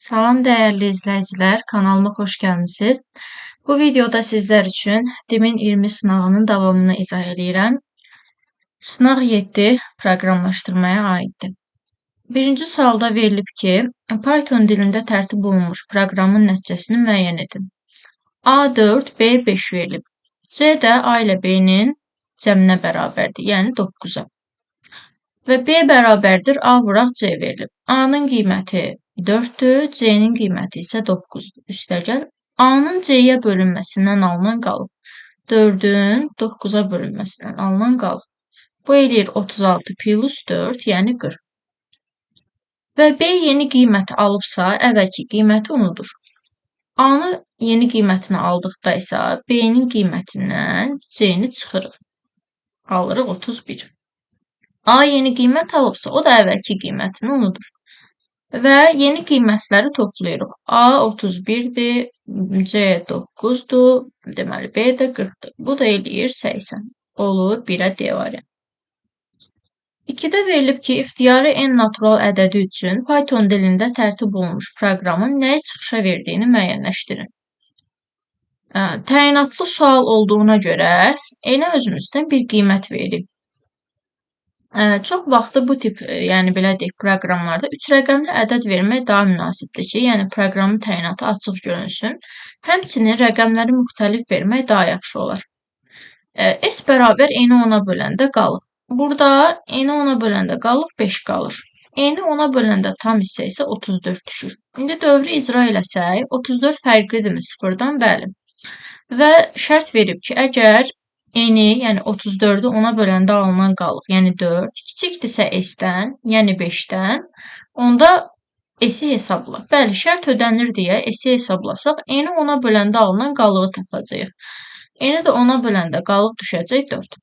Salam dəyərli izləyicilər, kanalıma xoş gəlmisiniz. Bu videoda sizlər üçün Dimin 20 sınağının davamını izah edirəm. Sınaq 7 proqramlaşdırmaya aiddir. Birinci sualda verilib ki, Python dilində tərtib olunmuş proqramın nəticəsini müəyyən edin. A4, B5 verilib. C də A ilə B-nin cəminə bərabərdir, yəni 9-a. Və B bərabərdir A vuraq C verilib. A-nın qiyməti 4-dür, C-nin qiyməti isə 9-dur. Üstəgəl A-nın C-yə bölünməsindən alınan qalıb. 4-ün 9-a bölünməsindən alınan qalıb. Bu eləyir 36 plus 4, yəni 40. Və B yeni qiyməti alıbsa, əvvəlki qiyməti unudur. A-nı yeni qiymətini aldıqda isə B-nin qiymətindən C-ni çıxırıq. Alırıq 31. A yeni qiymət alıbsa, o da əvvəlki qiymətini unudur. Və yeni qiymətləri toplayırıq. A 31-dir, C 9-dur, deməli B də 40-dır. Bu da eləyir 80. Olur 1-ə D variantı. 2-də verilib ki, ixtiyari n natural ədədi üçün Python dilində tərtib olunmuş proqramın nəyi çıxışa verdiyini müəyyənləşdirin. Təyinatlı sual olduğuna görə n-ə özümüzdən bir qiymət verib. Çox vaxtı bu tip, yəni belə deyək, proqramlarda 3 rəqəmli ədəd vermək daha münasibdir ki, yəni proqramın təyinatı açıq görünsün. Həmçinin rəqəmləri müxtəlif vermək daha yaxşı olar. S bərabər n-i 10-a böləndə qalıb. Burada n-i 10-a böləndə qalıb 5 qalır. N-i 10-a böləndə tam hissə isə 34 düşür. İndi dövrü icra eləsək, 34 fərqlidirmi 0-dan? Bəli. Və şərt verib ki, əgər n-i, yəni 34-ü 10-a böləndə alınan qalıq, yəni 4, kiçikdirsə s-dən, yəni 5-dən, onda s-i hesabla. Bəli, şərt ödənir deyə s-i hesablasaq, n-i 10-a böləndə alınan qalığı tapacağıq. N-i də 10-a böləndə qalıq düşəcək 4.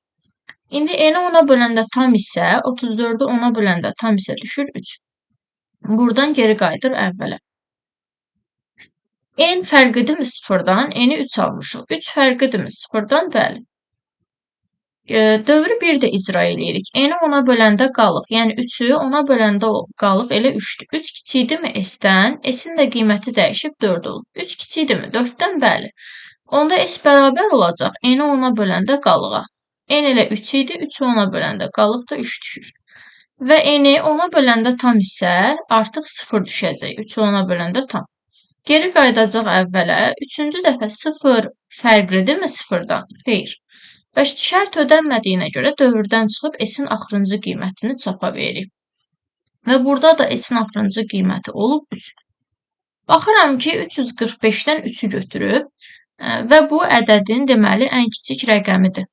İndi n-i 10-a böləndə tam hissə, 34-ü 10-a böləndə tam hissə düşür 3. Buradan geri qayıdır əvvələ. N fərqidirmi 0-dan? N-i 3 almışıq. 3 fərqidirmi 0-dan? Bəli. Dövrü 1 də icra eləyirik. N-i 10-a böləndə qalıq, yəni 3-ü 10-a böləndə qalıq elə 3-dür. 3 kiçikdirmi s-dən? S-in də qiyməti dəyişib 4 olur. 3 kiçikdirmi 4-dən? Bəli. Onda s bərabər olacaq n-i 10-a böləndə qalığa. N elə 3 idi, 3-ü 10-a böləndə qalıq da 3 düşür. Və n-i 10-a böləndə tam hissə artıq 0 düşəcək. 3-ü 10-a böləndə tam. Geri qayıdacaq əvvələ. 3-cü dəfə 0 fərqlidirmi 0-dan? Xeyr. Və şərt ödənmədiyinə görə dövrdən çıxıb s-in axırıncı qiymətini çapa veririk. Və burada da s-in axırıncı qiyməti olub 3. Baxıram ki, 345-dən 3-ü götürüb və bu ədədin deməli ən kiçik rəqəmidir.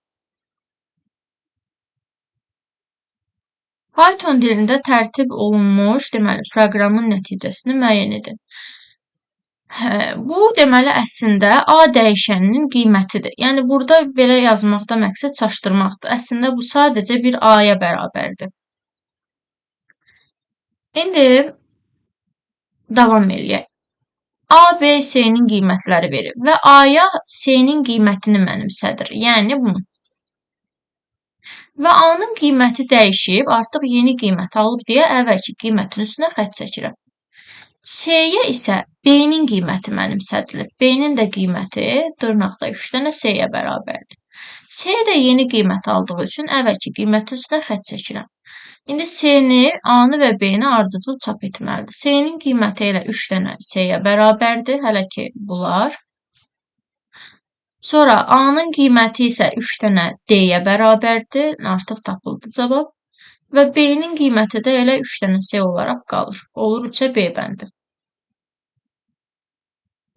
Python dilində tərtib olunmuş, deməli, proqramın nəticəsini müəyyən edin. Bu, deməli, əslində A dəyişəninin qiymətidir. Yəni, burada belə yazmaqda məqsəd çaşdırmaqdır. Əslində, bu sadəcə bir A-ya bərabərdir. İndi davam eləyək. A, B, C-nin qiymətləri verir və A-ya C-nin qiymətini mənimsədir. Yəni, bunu. Və A-nın qiyməti dəyişib, artıq yeni qiymət alıb deyə əvvəlki qiymətin üstünə xətt çəkirəm. C-yə isə B-nin qiyməti mənimsədilib. B-nin də qiyməti dırnaqda 3 dənə C-yə bərabərdir. C də yeni qiymət aldığı üçün əvvəlki qiymətin üstünə xətt çəkirəm. İndi C-ni, A-nı və B-ni ardıcıl çap etməlidir. C-nin qiyməti elə 3 dənə C-yə bərabərdir, hələ ki bunlar. Sonra A-nın qiyməti isə 3 dənə D-yə bərabərdir, artıq tapıldı cavab. Və B-nin qiyməti də elə 3 dənə C olaraq qalır. Olur 3-ə B bəndi.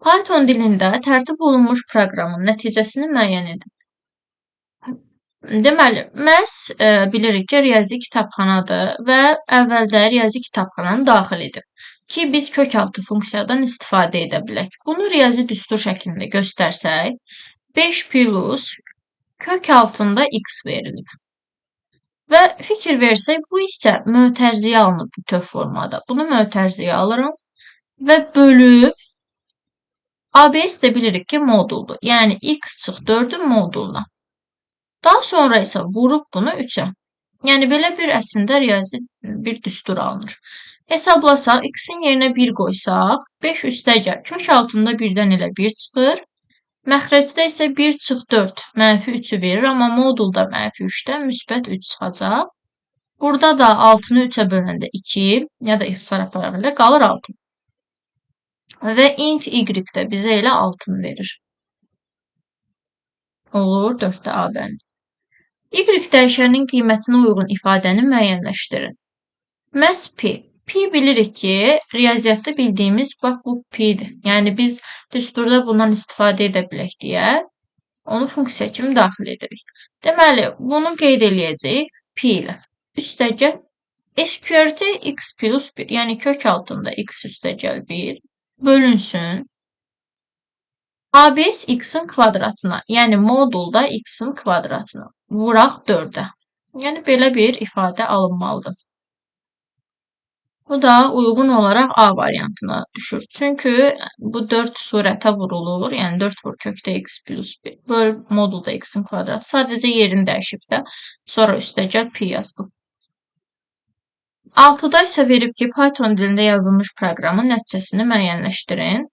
Python dilində tərtib olunmuş proqramın nəticəsini müəyyən edin. Deməli, məhz bilirik ki, riyazi kitabxanadır və əvvəldə riyazi kitabxananı daxil edib ki, biz kökaltı funksiyadan istifadə edə bilək. Bunu riyazi düstur şəklində göstərsək, 5 plus kök altında x verilib. Və fikir versək, bu isə mötərizəyə alınıb bütöv formada. Bunu mötərizəyə alıram və bölüb ABS də bilirik ki, moduldur. Yəni, x çıx 4-ün moduluna. Daha sonra isə vurub bunu 3-ə. Yəni, belə bir əslində riyazi bir düstur alınır. Hesablasaq, x-in yerinə 1 qoysaq, 5 üstəgəl kök altında 1-dən elə 1 çıxır. Məxrəcdə isə 1 çıx 4 -3-ü verir, amma modulda -3-dən müsbət 3 çıxacaq. Burada da 6-nı 3-ə böləndə 2 ya da ixtisar aparaq ilə qalır 6. Və int y də bizə elə 6-nı verir. Olur 4-də A bəndi. Y dəyişəninin qiymətinə uyğun ifadəni müəyyənləşdirin. Məhz pi. Pi bilirik ki, riyaziyyatda bildiyimiz bax bu pi'dir. Yəni biz düsturda bundan istifadə edə bilək deyə onu funksiya kimi daxil edirik. Deməli, bunu qeyd eləyəcəyik pi ilə. Üstəgəl SQRT x plus 1, yəni kök altında x üstəgəl 1 bölünsün ABS x-in kvadratına, yəni modulda x-in kvadratına vuraq 4-ə. Yəni belə bir ifadə alınmalıdır. Bu da uyğun olaraq A variantına düşür. Çünki bu 4 surətə vurulur. Yəni 4 vur kökdə x plus 1 böl modulda x-in kvadratı. Sadəcə yerini dəyişib də sonra üstəgəl pi yazdım. 6-da isə verib ki, Python dilində yazılmış proqramın nəticəsini müəyyənləşdirin.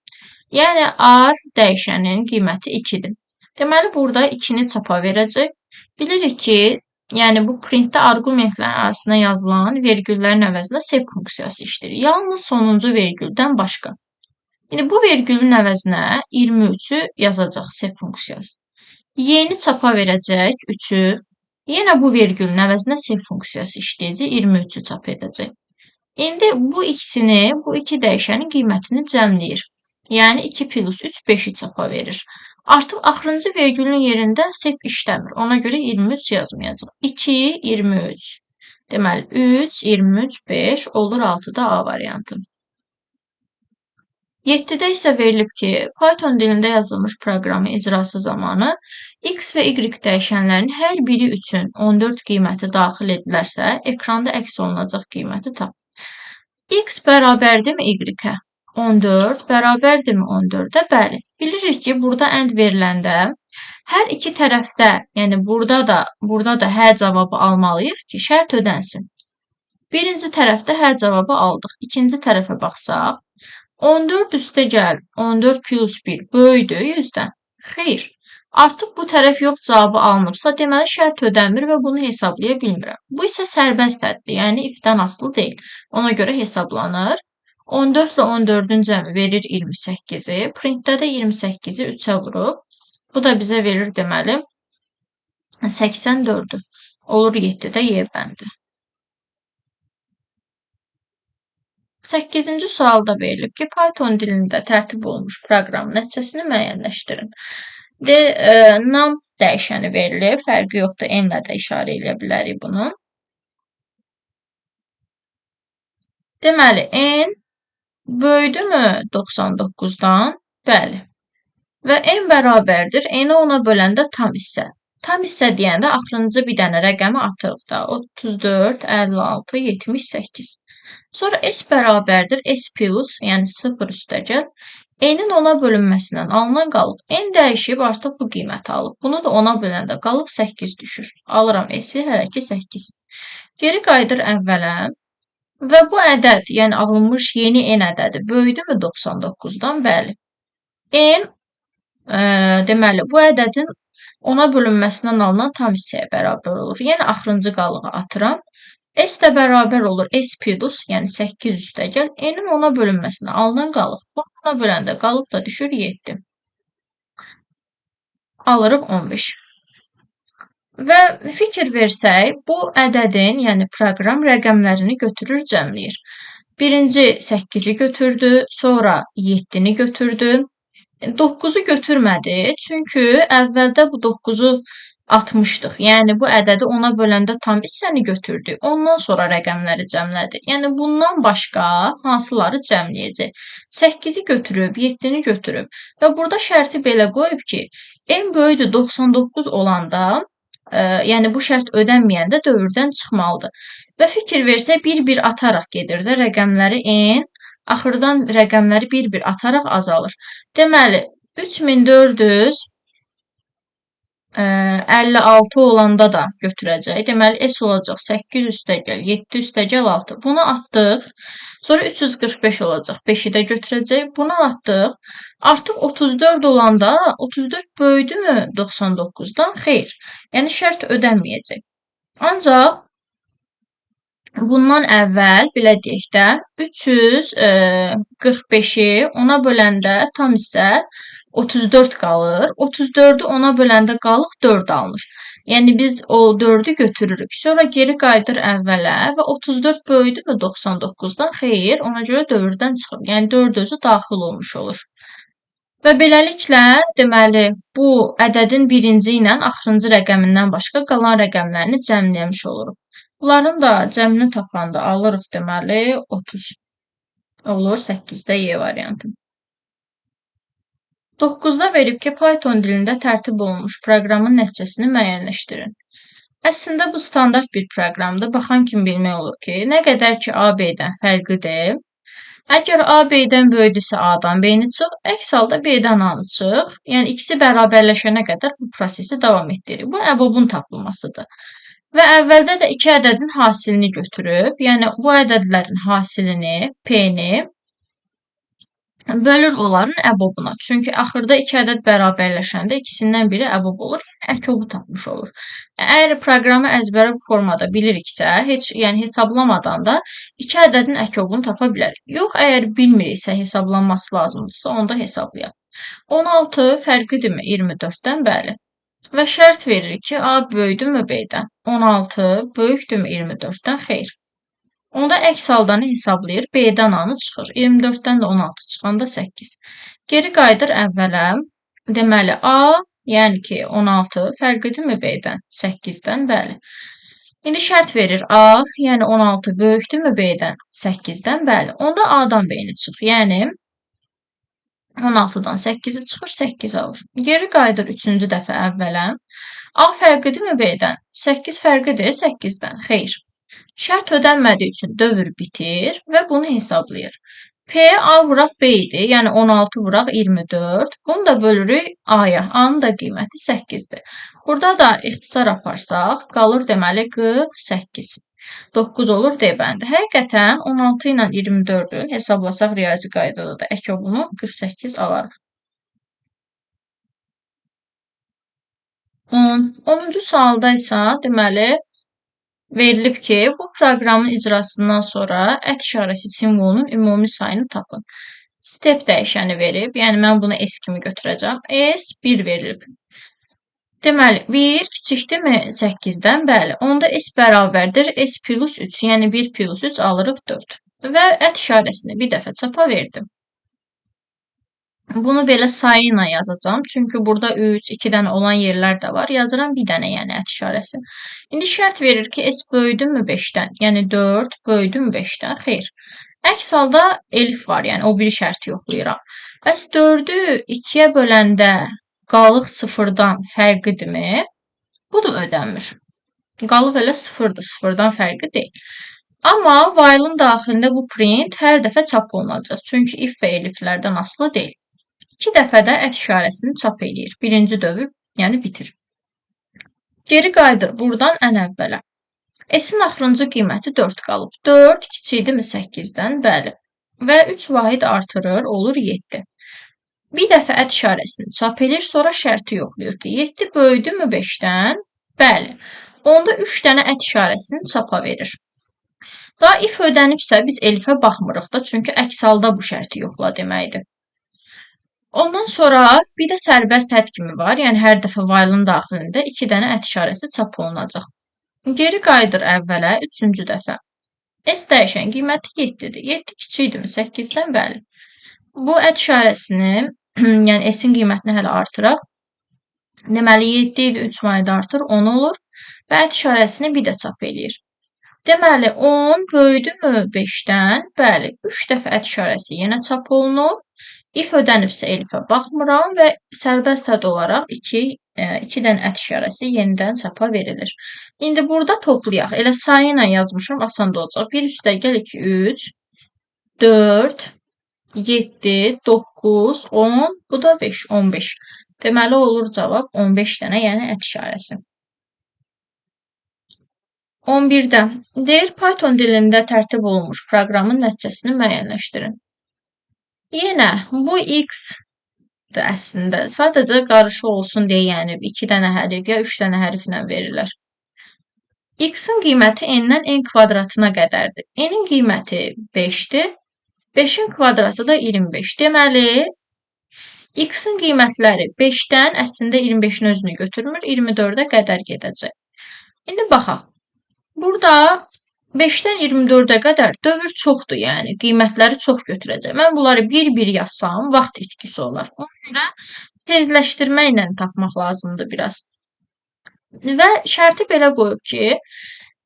Yəni, R dəyişənin qiyməti 2-dir. Deməli, burada 2-ni çapa verəcək. Bilirik ki, yəni bu printdə arqumentlərin arasına yazılan vergüllərin əvəzinə sep funksiyası işləyir. Yalnız sonuncu vergüldən başqa. Yəni, bu vergülün əvəzinə 23-ü yazacaq sep funksiyası. Y-ni çapa verəcək 3-ü. Yenə bu vergülün əvəzinə sep funksiyası işləyəcək, 23-ü çap edəcək. İndi bu ikisini, bu iki dəyişənin qiymətini cəmləyir. Yəni 2 plus 3 5-i çapa verir. Artıq axırıncı vergülün yerində sep işləmir. Ona görə 23 yazmayacaq. 2, 23. Deməli 3, 23, 5 olur 6-da A variantı. 7-də isə verilib ki, Python dilində yazılmış proqramın icrası zamanı x və y dəyişənlərinin hər biri üçün 14 qiyməti daxil edilərsə, ekranda əks olunacaq qiyməti tap. X bərabərdirmi y-ə? 14 bərabərdirmi 14-ə? Bəli. Bilirik ki, burada ənd veriləndə hər iki tərəfdə, yəni burada da hə cavabı almalıyıq ki, şərt ödənsin. Birinci tərəfdə hə cavabı aldıq. İkinci tərəfə baxsaq, 14 üstəgəl 14 plus 1 böyüdür 100-dən. Xeyr. Artıq bu tərəf yox cavabı alınıbsa, deməli şərt ödənmir və bunu hesablaya bilmirəm. Bu isə sərbəst həddir, yəni if-dən asılı deyil. Ona görə hesablanır. 14 ilə 14-ün cəmi verir 28-i. Printdə də 28-i 3-ə vurub. Bu da bizə verir deməli 84-ü. Olur 7-də Y bəndi. 8-ci sualda verilib ki, Python dilində tərtib olunmuş proqramın nəticəsini müəyyənləşdirin. Num dəyişəni verilib. Fərqi yoxdur, n-lə də işarə edə bilərik bunu. Deməli, n böyüdümü 99-dan? Bəli. Və n bərabərdir. N-i ona böləndə tam hissə. Tam hissə deyəndə axırıncı bir dənə rəqəmi atırıq da. 34, 56, 78. Sonra s bərabərdir. S plus, yəni 0 üstəgəl. N-in ona bölünməsindən alınan qalıb. N dəyişib artıq bu qiyməti alıb. Bunu da ona böləndə qalıb 8 düşür. Alıram s-i, hələ ki 8. Geri qayıdır əvvələ. Və bu ədəd, yəni alınmış yeni n ədədi böyüdümü 99-dan? Bəli. N, deməli, bu ədədin ona bölünməsindən alınan tam hissəyə bərabər olur. Yəni, axırıncı qalığı atıram. S də bərabər olur. S plus, yəni 8 üstəgəl. N-in ona bölünməsindən alınan qalıq. Ona böləndə qalıq da düşür 7. Alırıq 15. Və fikir versək, bu ədədin, yəni proqram rəqəmlərini götürür, cəmləyir. Birinci 8-i götürdü, sonra 7-ni götürdü. 9-u götürmədi, çünki əvvəldə bu 9-u atmışdıq. Yəni, bu ədədi ona böləndə tam hissəni götürdü. Ondan sonra rəqəmləri cəmlədi. Yəni, bundan başqa hansıları cəmləyəcək? 8-i götürüb, 7-ni götürüb. Və burada şərti belə qoyub ki, n böyüdür 99 olanda, yəni bu şərt ödənməyəndə dövrdən çıxmalıdır. Və fikir versək, bir-bir ataraq gedir də rəqəmləri n, axırdan rəqəmləri bir-bir ataraq azalır. Deməli, 3400 56 olanda da götürəcək. Deməli, S olacaq 8 üstəgəl 7 üstəgəl 6. Bunu atdıq. Sonra 345 olacaq. 5-i də götürəcək. Bunu atdıq. Artıq 34 olanda 34 böyüdümü 99-dan? Xeyr. Yəni şərt ödənməyəcək. Ancaq bundan əvvəl belə deyək də 345-i 10-a böləndə tam hissə 34 qalır. 34-ü 10-a böləndə qalıq 4 alınır. Yəni biz o 4-ü götürürük. Sonra geri qayıdır əvvələ və 34 böyüdümü 99-dan? Xeyr, ona görə 4-dən çıxır. Yəni 4 özü daxil olmuş olur. Və beləliklə, deməli, bu ədədin birinci ilə axırıncı rəqəmindən başqa qalan rəqəmlərini cəmləmiş oluruq. Bunların da cəmini tapanda alırıq, deməli, 30 olur 8-də Y variantı. 9-da verib ki, Python dilində tərtib olunmuş proqramın nəticəsini müəyyənləşdirin. Əslində bu standart bir proqramdır. Baxan kimi bilmək olur ki, nə qədər ki A B-dən fərqlidir. Əgər A B-dən böyüdüsə A-dan B-ni çıx, əks halda B-dən A-nı çıx. Yəni ikisi bərabərləşənə qədər bu prosesi davam etdiririk. Bu əbobun tapılmasıdır. Və əvvəldə də iki ədədin hasilini götürüb, yəni bu ədədlərin hasilini, P-ni bölür onların əbobuna. Çünki axırda iki ədəd bərabərləşəndə ikisindən biri əbob olur, əkobu tapmış olur. Əgər proqramı əzbərə bu formada biliriksə, yəni hesablamadan da iki ədədin əkobunu tapa bilərik. Yox, əgər bilmiriksə, hesablanması lazımdırsa, onda hesablayaq. 16 fərqlidirmi 24-dən? Bəli. Və şərt veririk ki, A böyüdümü B-dən? 16 böyükdürmü 24-dən? Xeyr. Onda əks haldanı hesablayır. B-dən A-nı çıxır. 24-dən də 16 çıxanda 8. Geri qayıdır əvvələ. Deməli, A, yəni ki, 16 fərqlidirmi B-dən? 8-dən, bəli. İndi şərt verir. A, yəni 16 böyükdürmü B-dən? 8-dən, bəli. Onda A-dan B-ni çıx. Yəni 16-dan 8-i çıxır, 8 alır. Geri qayıdır 3-cü dəfə əvvələ. A fərqlidirmi B-dən? 8 fərqlidir 8-dən. Xeyr. Şərt ödənmədiyi üçün dövr bitir və bunu hesablayır. P A vuraq B idi, yəni 16 vuraq 24. Bunu da bölürük A-ya. A-nın da qiyməti 8-dir. Burada da ixtisar aparsaq, qalır deməli 48. 9 olur D bəndi. Həqiqətən 16 ilə 24-ü hesablasaq riyazi qaydada da əkobunu 48 alarıq. 10-cu sualda isə deməli verilib ki, bu proqramın icrasından sonra ət işarəsi simvolunun ümumi sayını tapın. Step dəyişəni verib, yəni mən bunu S kimi götürəcəm. S 1 verilib. Deməli, 1 kiçikdirmi 8-dən? Bəli. Onda S bərabərdir S plus 3, yəni 1 plus 3 alırıq 4. Və ət işarəsini bir dəfə çapa verdim. Bunu belə sayı ilə yazacağım. Çünki burada 3, 2 dənə olan yerlər də var. Yazıram bir dənə, yəni ət işarəsi. İndi şərt verir ki, S böyüdümü 5-dən? Yəni 4 böyüdümü 5-dən? Xeyr. Əks halda elif var, yəni o biri şərti yoxlayıram. Bəs 4-ü 2-yə böləndə qalıq 0-dan fərqlidirmi? Bu da ödənmir. Qalıq elə 0-dır, 0-dan fərqli deyil. Amma while-ın daxilində bu print hər dəfə çap olunacaq. Çünki if və eliflərdən asılı deyil. 2 dəfə də ət işarəsini çap eləyir. Birinci dövr, yəni bitir. Geri qayıdır buradan ən əvvələ. S-in axırıncı qiyməti 4 qalıb. 4 kiçikdirmi 8-dən? Bəli. Və 3 vahid artırır, olur 7. Bir dəfə ət işarəsini çap edir, sonra şərti yoxlayır ki, 7 böyüdümü 5-dən? Bəli. Onda 3 dənə ət işarəsini çapa verir. Daha if ödənibsə, biz elifə baxmırıq da, çünki əks halda bu şərti yoxla deməkdir. Ondan sonra bir də sərbəst hədd kimi var. Yəni hər dəfə while-ın daxilində 2 dənə ət işarəsi çap olunacaq. Geri qayıdır əvvələ 3-cü dəfə. S dəyişən qiyməti 7-dir. 7 kiçikdirmi 8-dən? Bəli. Bu ət işarəsini, yəni S-in qiymətini hələ artıraq. Deməli 7 ilə 3 vahid artır 10 olur və ət işarəsini bir də çap eləyir. Deməli 10 böyüdümü 5-dən? Bəli. 3 dəfə ət işarəsi yenə çap olunur. If ödənibsə elifə baxmıram və sərbəst hədd olaraq 2 dənə ət işarəsi yenidən çapa verilir. İndi burada toplayaq. Elə sayı ilə yazmışam, asan da olacaq. 1 üstəgəl 2, 3, 4, 7, 9, 10, bu da 5, 15. Deməli olur cavab 15 dənə, yəni ət işarəsi. 11-də deyir Python dilində tərtib olunmuş proqramın nəticəsini müəyyənləşdirin. Yenə bu x-dir əslində. Sadəcə qarışıq olsun deyə, yəni 2 dənə hərf ya 3 dənə hərflə verirlər. X-in qiyməti n-dən n kvadratına qədərdir. N-in qiyməti 5-dir. 5-in kvadratı da 25. Deməli, x-in qiymətləri 5-dən əslində 25-in özünü götürmür, 24-ə qədər gedəcək. İndi baxaq. Burada 5-dən 24-ə qədər dövr çoxdur, yəni qiymətləri çox götürəcək. Mən bunları bir-bir yazsam, vaxt itkisi olar. Ona görə tezləşdirmə ilə tapmaq lazımdır biraz. Və şərti belə qoyub ki,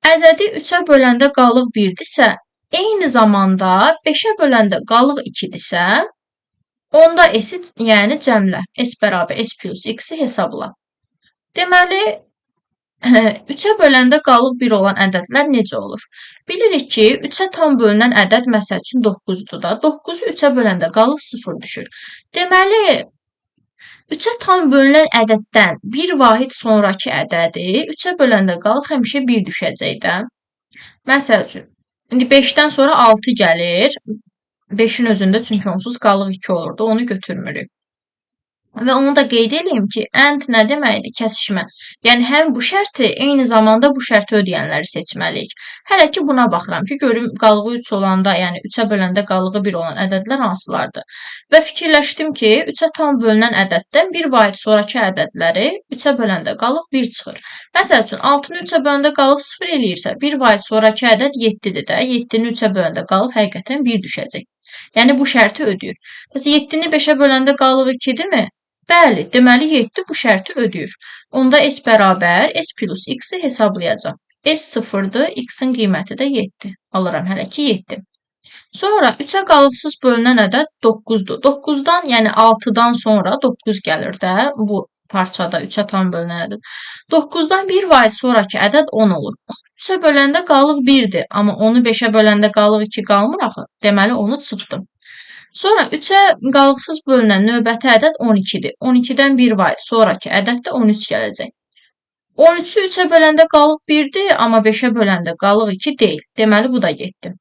ədədi 3-ə böləndə qalıq 1-dirsə, eyni zamanda 5-ə böləndə qalıq 2-dirsə, onda s-i, yəni cəmlə, s bərabər s plus x-i hesabla. Deməli, 3-ə böləndə qalıq 1 olan ədədlər necə olur? Bilirik ki, 3-ə tam bölünən ədəd məsəl üçün 9-dur da. 9-u 3-ə böləndə qalıq 0 düşür. Deməli, 3-ə tam bölünən ədəddən bir vahid sonraki ədədi 3-ə böləndə qalıq həmişə 1 düşəcək də. Məsəl üçün, indi 5-dən sonra 6 gəlir. 5-in özündə çünki onsuz qalıq 2 olurdu, onu götürmürük. Və onu da qeyd edeyim ki, and nə deməkdir? Kəsişmə. Yəni, həm bu şərti, eyni zamanda bu şərti ödəyənləri seçməliyik. Hələ ki, buna baxıram ki, görüm qalığı 3 olanda, yəni 3-ə böləndə qalığı 1 olan ədədlər hansılardır? Və fikirləşdim ki, 3-ə tam bölünən ədəddən bir vahid sonraki ədədləri 3-ə böləndə qalıq 1 çıxır. Məsəl üçün, 6-nı 3-ə böləndə qalıq 0 eləyirsə, bir vahid sonraki ədəd 7-dir də. 7-ni 3-ə böləndə qalıq həqiqətən 1 düşəcək. Yəni, bu şərti ödəyir. Bəs 7-ni 5-ə böləndə qalıq 2-dirmi? Bəli, deməli 7 bu şərti ödəyir. Onda s bərabər s plus x-i hesablayacaq. S 0-dır, x-in qiyməti də 7. Alıram hələ ki 7. Sonra 3-ə qalıqsız bölünən ədəd 9-dur. 9-dan, yəni 6-dan sonra 9 gəlir də bu parçada 3-ə tam bölünən ədəd. 9-dan bir vahid sonraki ədəd 10 olur. 3-ə böləndə qalıq 1-dir, amma onu 5-ə böləndə qalıq 2 qalmır axı. Deməli onu çıxdım. Sonra 3-ə qalıqsız bölünən növbəti ədəd 12-dir. 12-dən bir vahid sonraki ədəd də 13 gələcək. 13-ü 3-ə böləndə qalıq 1-dir, amma 5-ə böləndə qalıq 2 deyil. Deməli, bu da getdi.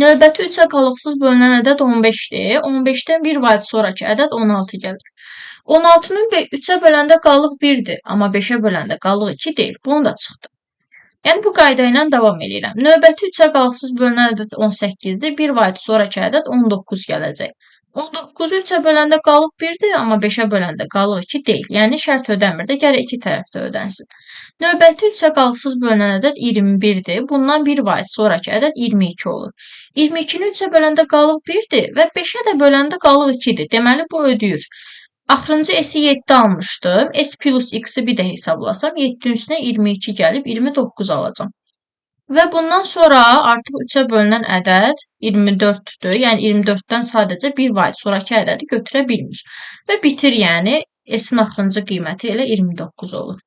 Növbəti 3-ə qalıqsız bölünən ədəd 15-dir. 15-dən bir vahid sonraki ədəd 16 gəlir. 16-nın 3-ə böləndə qalıq 1-dir, amma 5-ə böləndə qalıq 2 deyil. Bunu da çıxdı. Yəni, bu qayda ilə davam edirəm. Növbəti 3-ə qalıqsız bölünən ədəd 18-dir. Bir vahid sonraki ədəd 19 gələcək. 19-u 3-ə böləndə qalıq 1-dir, amma 5-ə böləndə qalıq 2 deyil. Yəni, şərt ödəmir də, gərək iki tərəfdə ödənsin. Növbəti 3-ə qalıqsız bölünən ədəd 21-dir. Bundan bir vahid sonraki ədəd 22 olur. 22-ni 3-ə böləndə qalıq 1-dir və 5-ə də böləndə qalıq 2-dir. Deməli, bu ödəyir. Axırıncı s-i 7 almışdım. S plus x-i bir də hesablasam, 7-nin üstünə 22 gəlib 29 alacam. Və bundan sonra artıq 3-ə bölünən ədəd 24-dür. Yəni 24-dən sadəcə bir vahid sonraki ədədi götürə bilmir. Və bitir, yəni s-in axırıncı qiyməti elə 29 olur.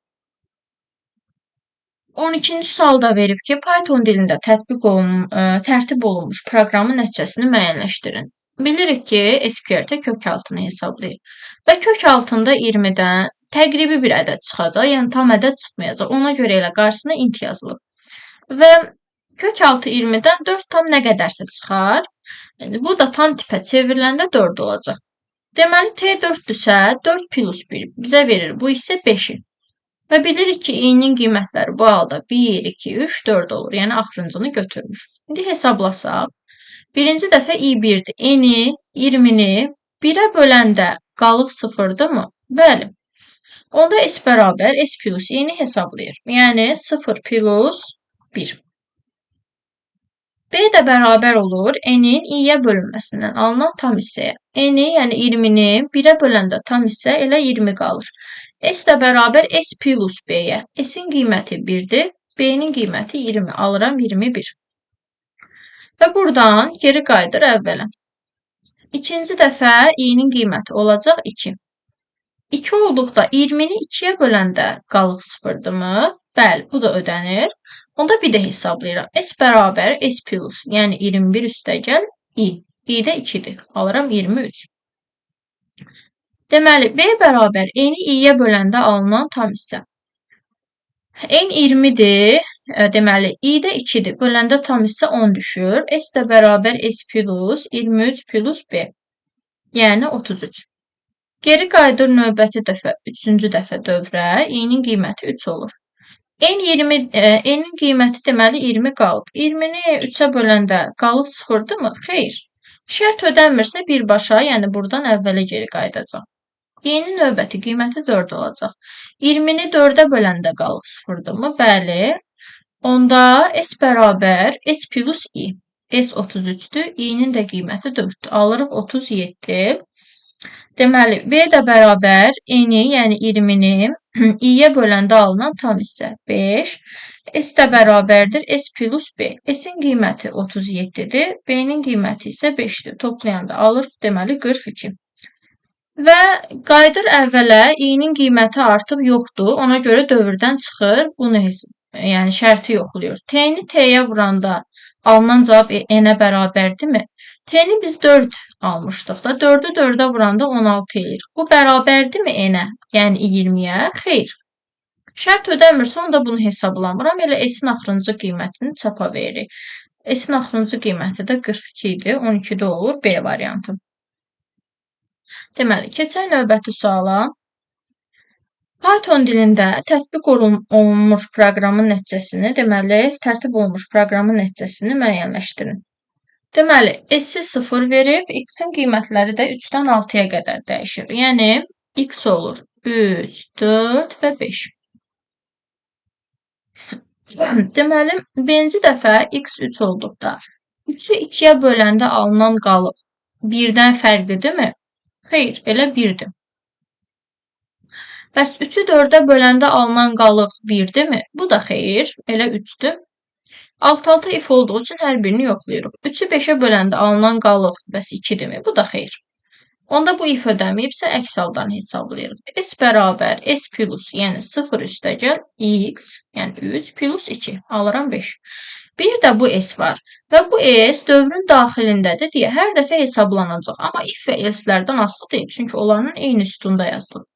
12-ci sualda verib ki, Python dilində tərtib olunmuş proqramın nəticəsini müəyyənləşdirin. Bilirik ki, SQL-də kök altını hesablayır. Və kök altında 20-dən təqribi bir ədəd çıxacaq, yəni tam ədəd çıxmayacaq. Ona görə elə qarşısına int yazılıb. Və kök altı 20-dən 4 tam nə qədərsə çıxar. Yəni, bu da tam tipə çevriləndə 4 olacaq. Deməli, T4-dürsə 4 plus 1 bizə verir. Bu isə 5-i. Və bilirik ki, i-nin qiymətləri bu halda 1, 2, 3, 4 olur. Yəni, axırıncını götürmüş. İndi hesablasaq. Birinci dəfə i1-dir. N-i, 20-ni 1-ə böləndə qalıq 0-dırmı? Bəli. Onda s bərabər s plus i-ni hesablayır. Yəni 0 plus 1. B də bərabər olur n-in i-yə bölünməsindən alınan tam hissəyə. N-i, yəni 20-ni 1-ə böləndə tam hissə elə 20 qalır. S də bərabər s plus b-yə. S-in qiyməti 1-dir. B-nin qiyməti 20. Alıram 21. Və buradan geri qayıdır əvvələ. İkinci dəfə i-nin qiyməti olacaq 2. 2 olduqda 20-ni 2-yə böləndə qalıq 0-dırmı? Bəli, bu da ödənir. Onda bir də hesablayıram. S bərabər S plus, yəni 21 üstəgəl i. I də 2-dir. Alıram 23. Deməli, B bərabər N-i i-yə böləndə alınan tam hissə. N 20-dir. Deməli, i-də 2-dir. Böləndə tam hissə 10 düşür. S də bərabər S plus 23 plus B. Yəni 33. Geri qayıdır növbəti dəfə, 3-cü dəfə dövrə. I-nin qiyməti 3 olur. N-in qiyməti deməli 20 qalıb. 20-ni 3-ə böləndə qalıb 0-dırmı? Xeyr. Şərt ödənmirsə birbaşa, yəni buradan əvvələ geri qayıdacaq. I-nin növbəti qiyməti 4 olacaq. 20-ni 4-ə böləndə qalıb 0-dırmı? Bəli. Onda S bərabər S plus I. S 33-dür. I-nin də qiyməti 4-dür. Alırıq 37. Deməli, B də bərabər N-i, yəni 20-ni i-yə böləndə alınan tam hissə 5. S də bərabərdir S plus B. S-in qiyməti 37-dir. B-nin qiyməti isə 5-dir. Toplayanda alırıq deməli 42. Və qayıdır əvvələ, i-nin qiyməti artıq yoxdur. Ona görə dövrdən çıxır. Bunu yəni şərti yoxlayır. T-ni T-yə vuranda alınan cavab N-ə bərabərdirmi? T-ni biz 4 almışdıq da. 4-ü 4-ə vuranda 16 eləyir. Bu bərabərdirmi N-ə? Yəni 20-yə? Xeyr. Şərt ödənmirsə, onda bunu hesablamıram. Elə S-in axırıncı qiymətini çapa veririk. S-in axırıncı qiyməti də 42 idi. 12-də olur B variantı. Deməli, keçək növbəti suala. Python dilində tətbiq olunmuş proqramın nəticəsini, deməli, tərtib olunmuş proqramın nəticəsini müəyyənləşdirin. Deməli, S-i 0 verib, X-in qiymətləri də 3-dən 6-ya qədər dəyişir. Yəni, X olur 3, 4 və 5. Deməli, birinci dəfə X 3 olduqda, 3-ü 2-yə böləndə alınan qalıb 1-dən fərqlidirmi? Xeyr, elə 1-dir. Bəs 3-ü 4-ə böləndə alınan qalıq 1-dirmi? Bu da xeyr, elə 3-dür. Alt-alta if olduğu üçün hər birini yoxlayırıq. 3-ü 5-ə böləndə alınan qalıq bəs 2-dirmi? Bu da xeyr. Onda bu if ödəməyibsə, əks haldan hesablayırıq. S bərabər S plus, yəni 0 üstəgəl X, yəni 3 plus 2, alıram 5. Bir də bu S var və bu S dövrün daxilindədir deyə hər dəfə hesablanacaq. Amma if və else-lərdən asılı deyil, çünki onların eyni üstunda yazılıb.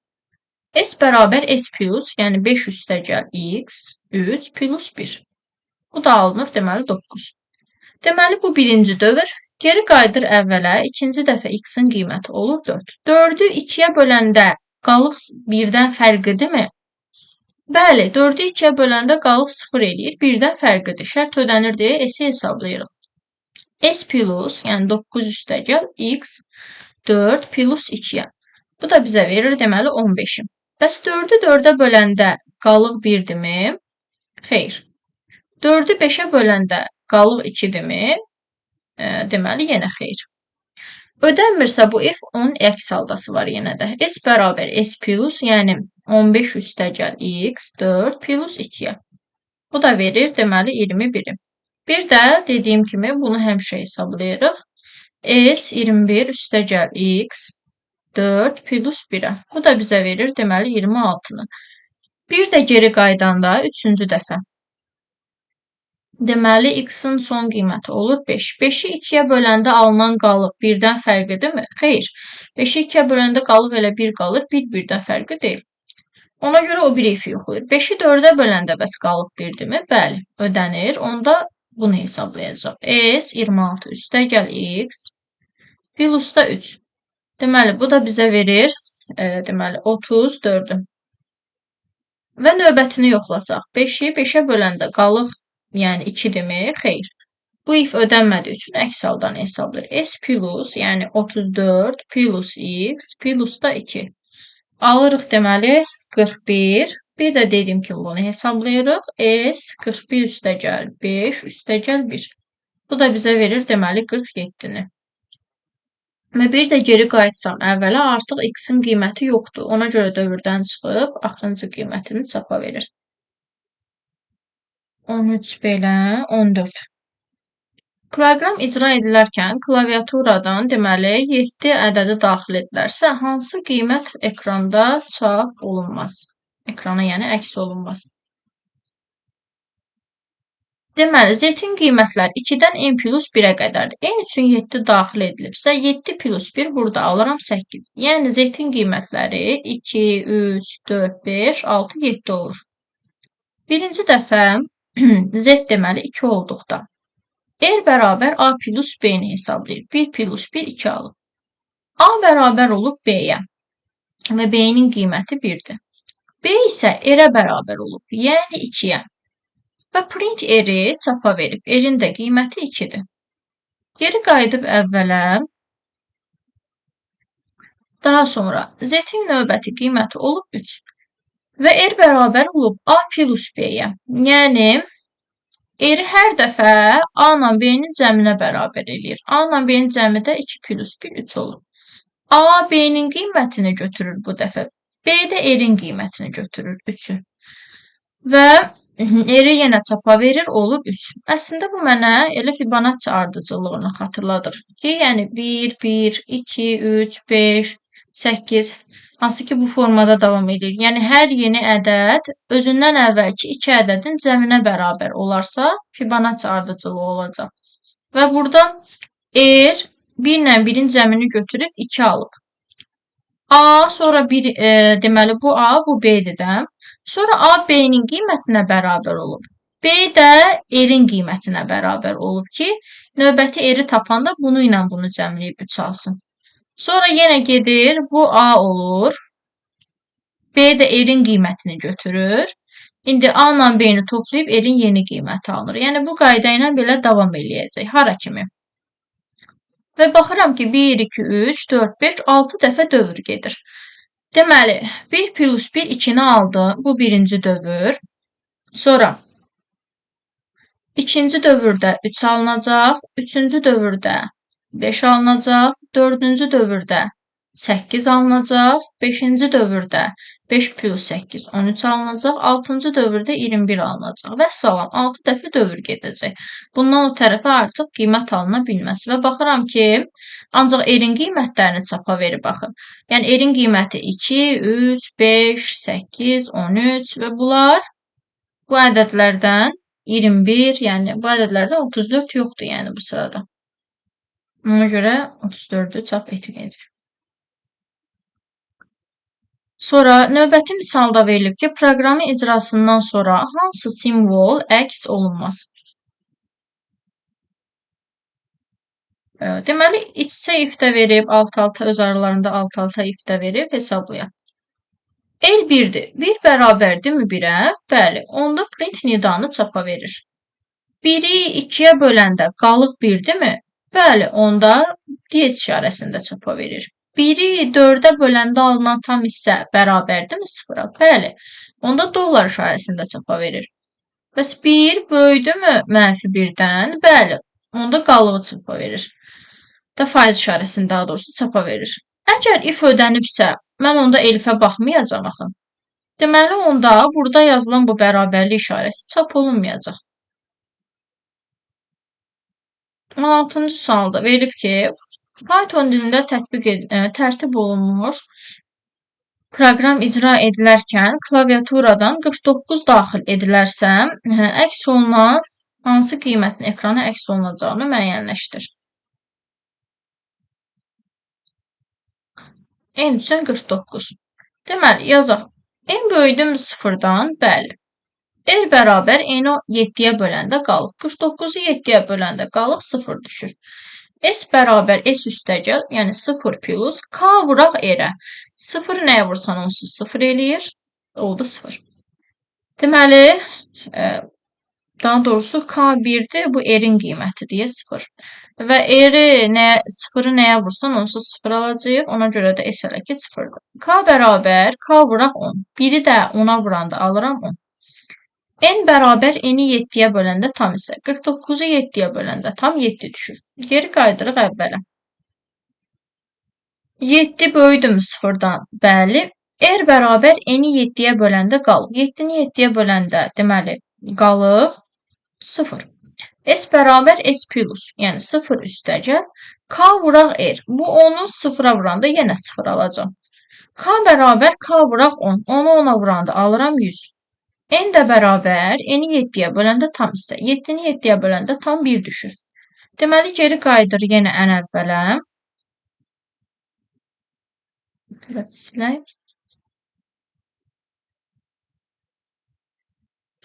S bərabər S plus, yəni 5 üstəgəl X, 3 plus 1. Bu da alınır, deməli 9. Deməli, bu birinci dövr. Geri qayıdır əvvələ, ikinci dəfə X-in qiyməti olur 4. 4-ü 2-yə böləndə qalıq 1-dən fərqlidirmi? Bəli, 4-ü 2-yə böləndə qalıq 0 eləyir, 1-dən fərqlidir. Şərt ödənir deyə S-i hesablayırıq. S plus, yəni 9 üstəgəl X 4 plus 2-yə. Bu da bizə verir, deməli 15-i. Bəs 4-ü 4-ə böləndə qalıq 1-dirmi? Xeyr. 4-ü 5-ə böləndə qalıq 2-dirmi? Deməli, yenə xeyr. Ödənmirsə bu if, onun əks haldası var yenə də. S bərabər S plus, yəni 15 üstəgəl X 4 plus 2-yə. Bu da verir, deməli 21-i. Bir də dediyim kimi bunu həmişə hesablayırıq. S 21 üstəgəl X 4 plus 1-ə. Bu da bizə verir, deməli 26-nı. Bir də geri qaydanda 3-cü dəfə. Deməli, X-in son qiyməti olur 5. 5-i 2-yə böləndə alınan qalıq 1-dən fərqlidirmi? Xeyr. 5-i 2-yə böləndə qalıq elə 1 qalır, 1-1-dən fərqli deyil. Ona görə o bir ifi yoxlayır. 5-i 4-ə böləndə bəs qalıq 1-dirmi? Bəli, ödənir. Onda bunu hesablayacaq. S 26 üstəgəl X plus da 3. Deməli, bu da bizə verir, deməli, 34-ü. Və növbətini yoxlasaq. 5-i 5-ə böləndə qalıq yəni 2-dirmi? Xeyr. Bu if ödənmədiyi üçün əks haldan hesablayır. S plus, yəni 34 plus X plus da 2. Alırıq deməli 41. Bir də dediyim kimi bunu hesablayırıq. S 41 üstəgəl 5 üstəgəl 1. Bu da bizə verir deməli 47-ni. Və bir də geri qayıtsam əvvələ artıq X-in qiyməti yoxdur. Ona görə dövrdən çıxıb axırıncı qiymətini çapa verir. 13 belə 14. Proqram icra edilərkən klaviaturadan deməli 7 ədədi daxil edilərsə, hansı qiymət ekranda çap olunmaz? Ekrana yəni əks olunmaz. Deməli, z-in qiymətləri 2-dən n plus 1-ə qədərdir. N üçün 7 daxil edilibsə, 7 plus 1 burada alıram 8. Yəni, z-in qiymətləri 2, 3, 4, 5, 6, 7 olur. Birinci dəfə z deməli 2 olduqda r bərabər a plus b-ni hesablayır. 1 plus 1, 2 alıb. A bərabər olub b-yə və b-nin qiyməti 1-dir. B isə r-ə bərabər olub, yəni 2-yə. Və print r-i çapa verib. R-in də qiyməti 2-dir. Geri qayıdıb əvvələ. Daha sonra z-in növbəti qiyməti olub 3. Və r bərabər olub a plus b-yə. Yəni, r hər dəfə a ilə b-nin cəminə bərabər eləyir. A ilə b-nin cəmi də 2 plus 1, 3 olur. A b-nin qiymətini götürür bu dəfə. B də r-in qiymətini götürür 3-ü. Və r-i yenə çapa verir, olub 3. Əslində, bu mənə elə Fibonacci ardıcıllığını xatırladır ki, yəni 1, 1, 2, 3, 5, 8, hansı ki, bu formada davam edir. Yəni, hər yeni ədəd özündən əvvəlki 2 ədədin cəminə bərabər olarsa, Fibonacci ardıcılığı olacaq. Və burada r 1 ilə 1-in cəmini götürüb 2 alıb. A, sonra deməli, bu A, bu B-dir də. Sonra A, B-nin qiymətinə bərabər olub. B də R-in qiymətinə bərabər olub ki, növbəti R-i tapanda bunu ilə bunu cəmləyib 3 alsın. Sonra yenə gedir, bu A olur. B də R-in qiymətini götürür. İndi A ilə B-ni toplayıb R-in yeni qiyməti alır. Yəni, bu qayda ilə belə davam eləyəcək. Hara kimi? Və baxıram ki, 1, 2, 3, 4, 5, 6 dəfə dövr gedir. Deməli, 1 plus 1, 2-ni aldım. Bu birinci dövr. Sonra ikinci dövrdə 3 alınacaq. Üçüncü dövrdə 5 alınacaq. Dördüncü dövrdə 8 alınacaq. Beşinci dövrdə 5 plus 8, 13 alınacaq. Altıncı dövrdə 21 alınacaq. Və salam, 6 dəfə dövr gedəcək. Bundan o tərəfə artıq qiymət alına bilməz. Və baxıram ki, ancaq r-in qiymətlərini çapa verir, baxın. Yəni, r-in qiyməti 2, 3, 5, 8, 13 və bunlar bu ədədlərdən 21, yəni bu ədədlərdən 34 yoxdur, yəni bu sırada. Ona görə 34-ü çap etməyəcək. Sonra növbəti misalda verilib ki, proqramın icrasından sonra hansı simvol əks olunmaz? Deməli, iç-içə if-də verib, alt-alta öz aralarında alt-alta if-də verib, hesablayaq. L 1-dir. 1 bərabərdirmi 1-ə? Bəli, onda print nidanı çapa verir. 1-i 2-yə böləndə qalıq 1-dirmi? Bəli, onda diyez işarəsində çapa verir. 1-i 4-ə böləndə alınan tam hissə bərabərdirmi 0-a? Bəli, onda dollar işarəsində çapa verir. Bəs 1 böyüdümü mənfi 1-dən? Bəli, onda qalığı çapa verir. Da faiz işarəsində daha doğrusu çapa verir. Əgər if ödənibsə, mən onda elifə baxmayacam axı. Deməli, onda burada yazılan bu bərabərlik işarəsi çap olunmayacaq. 16-cı sualda verilib ki, Python dilində tərtib olunmuş proqram icra edilərkən klaviaturadan 49 daxil edilərsə, əks olunan hansı qiymətin ekrana əks olunacağını müəyyənləşdir. N üçün 49. Deməli, yazaq. N böyüdüm 0-dan, bəli. R bərabər N-i 7-yə böləndə qalıq. 49-u 7-yə böləndə qalıq 0 düşür. S bərabər S üstəgəl, yəni 0 plus K vuraq R-ə. 0 nəyə vursan onsuz 0 eləyir. Oldu 0. Deməli, daha doğrusu K 1-dir, bu R-in qiyməti deyə 0. Və R-i 0-ı nəyə vursan onsuz 0 alacaq. Ona görə də S hələ ki 0-dır. K bərabər K vuraq 10. 1-i də 10-a vuranda alıram 10. N bərabər N-i 7-yə böləndə tam isə 49-u 7-yə böləndə tam 7 düşür. Geri qaydırıq əvvələ. 7 böyüdüm 0-dan, bəli. R bərabər N-i 7-yə böləndə qalıq. 7-ni 7-yə böləndə deməli qalıq 0. S bərabər S plus, yəni 0 üstəgəl. K vuraq R. Bu 10-u 0-a vuranda yenə 0 alacam. K bərabər K vuraq 10. 10-u 10-a vuranda alıram 100. N də bərabər N-i 7-yə böləndə tam hissə. 7-ni 7-yə böləndə tam 1 düşür. Deməli, geri qayıdır yenə ən əvvələ. Silək.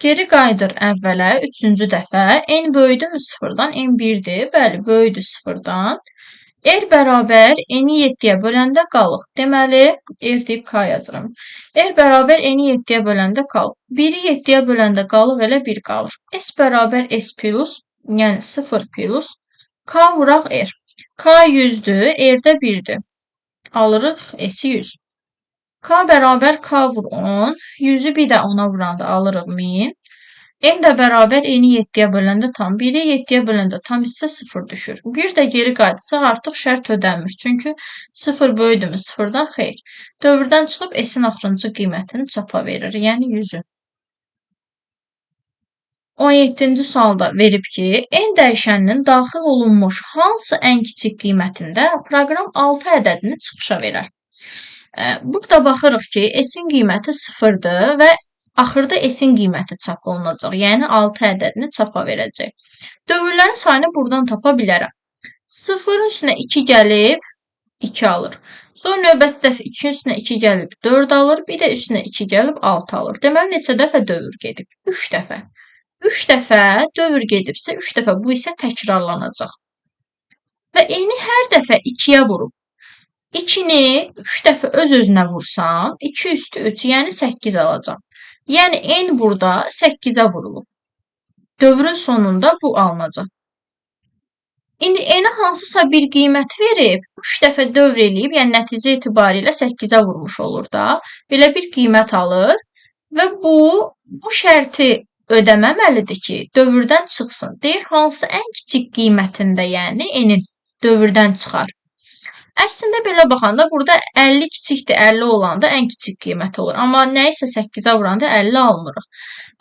Geri qayıdır əvvələ 3-cü dəfə. N böyüdümü 0-dan? N 1-dir. Bəli, böyüdür 0-dan. R bərabər N-i 7-yə böləndə qalıq. Deməli, R deyib K yazıram. R bərabər N-i 7-yə böləndə qalıq. 1-i 7-yə böləndə qalıq elə 1 qalır. S bərabər S plus, yəni 0 plus K vuraq R. K 100-dür, R də 1-dir. Alırıq S-i 100. K bərabər K vur 10. 100-ü bir də 10-a vuranda alırıq 1000. N də bərabər N-i 7-yə böləndə tam. 1-i 7-yə böləndə tam hissə 0 düşür. Bir də geri qayıtsaq artıq şərt ödənmir. Çünki 0 böyüdümü 0-dan xeyr. Dövrdən çıxıb S-in axırıncı qiymətini çapa verir. Yəni 100-ü. 17-ci sualda verib ki, N dəyişəninin daxil olunmuş hansı ən kiçik qiymətində proqram 6 ədədini çıxışa verər. Burada baxırıq ki, S-in qiyməti 0-dır və axırda S-in qiyməti çap olunacaq. Yəni 6 ədədini çapa verəcək. Dövrlərin sayını buradan tapa bilərəm. 0-ın üstünə 2 gəlib 2 alır. Sonra növbəti dəfə 2-nin üstünə 2 gəlib 4 alır. Bir də üstünə 2 gəlib 6 alır. Deməli, neçə dəfə dövr gedib? 3 dəfə. 3 dəfə dövr gedibsə, 3 dəfə bu isə təkrarlanacaq. Və N-i hər dəfə 2-yə vurub. 2-ni 3 dəfə öz-özünə vursam, 2 üstü 3, yəni 8 alacaq. Yəni N burada 8-ə vurulub. Dövrün sonunda bu alınacaq. İndi N-ə hansısa bir qiymət verib, 3 dəfə dövr eləyib, yəni nəticə etibarilə 8-ə vurmuş olur da. Belə bir qiymət alır və bu şərti ödəməməlidir ki, dövrdən çıxsın. Deyir, hansı ən kiçik qiymətində, yəni N-in dövrdən çıxar. Əslində belə baxanda burada 50 kiçikdir, 50 olanda ən kiçik qiymət olur. Amma nəyisə 8-ə vuranda 50 almırıq.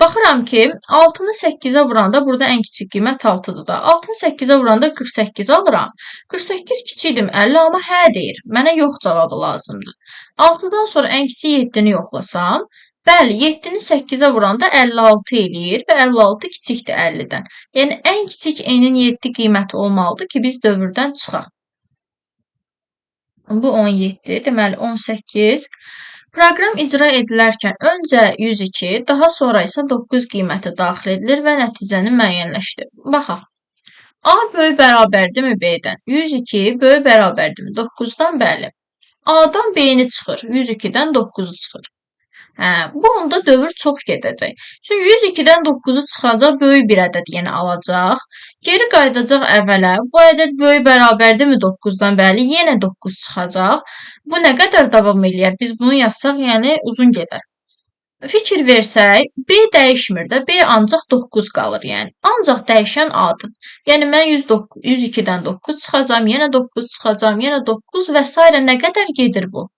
Baxıram ki, 6-nı 8-ə vuranda burada ən kiçik qiymət 6-dır da. 6-nı 8-ə vuranda 48 alıram. 48 kiçikdir 50, amma hə deyir. Mənə yox cavabı lazımdır. 6-dan sonra ən kiçik 7-ni yoxlasam, bəli, 7-ni 8-ə vuranda 56 eləyir və 56 kiçikdir 50-dən. Yəni ən kiçik N-in 7 qiyməti olmalıdır ki, biz dövrdən çıxaq. Bu 17, deməli 18. Proqram icra edilərkən öncə 102, daha sonra isə 9 qiyməti daxil edilir və nəticəni müəyyənləşdir. Baxaq. A böyük bərabərdirmi B-dən? 102 böyük bərabərdirmi? 9-dan bəli. A-dan B-ni çıxır. 102-dən 9-u çıxır. Bu onda dövr çox gedəcək. Çünki 102-dən 9-u çıxacaq, böyük bir ədəd yenə alacaq. Geri qayıdacaq əvvələ. Bu ədəd böyük bərabərdirmi 9-dan? Bəli, yenə 9 çıxacaq. Bu nə qədər davam eləyər? Biz bunu yazsaq, yəni uzun gedər. Fikir versək, B dəyişmir də, B ancaq 9 qalır, yəni. Ancaq dəyişən A-dır. Yəni mən 102-dən 9 çıxacam, yenə 9 çıxacam, yenə 9 və s. nə qədər gedir bu?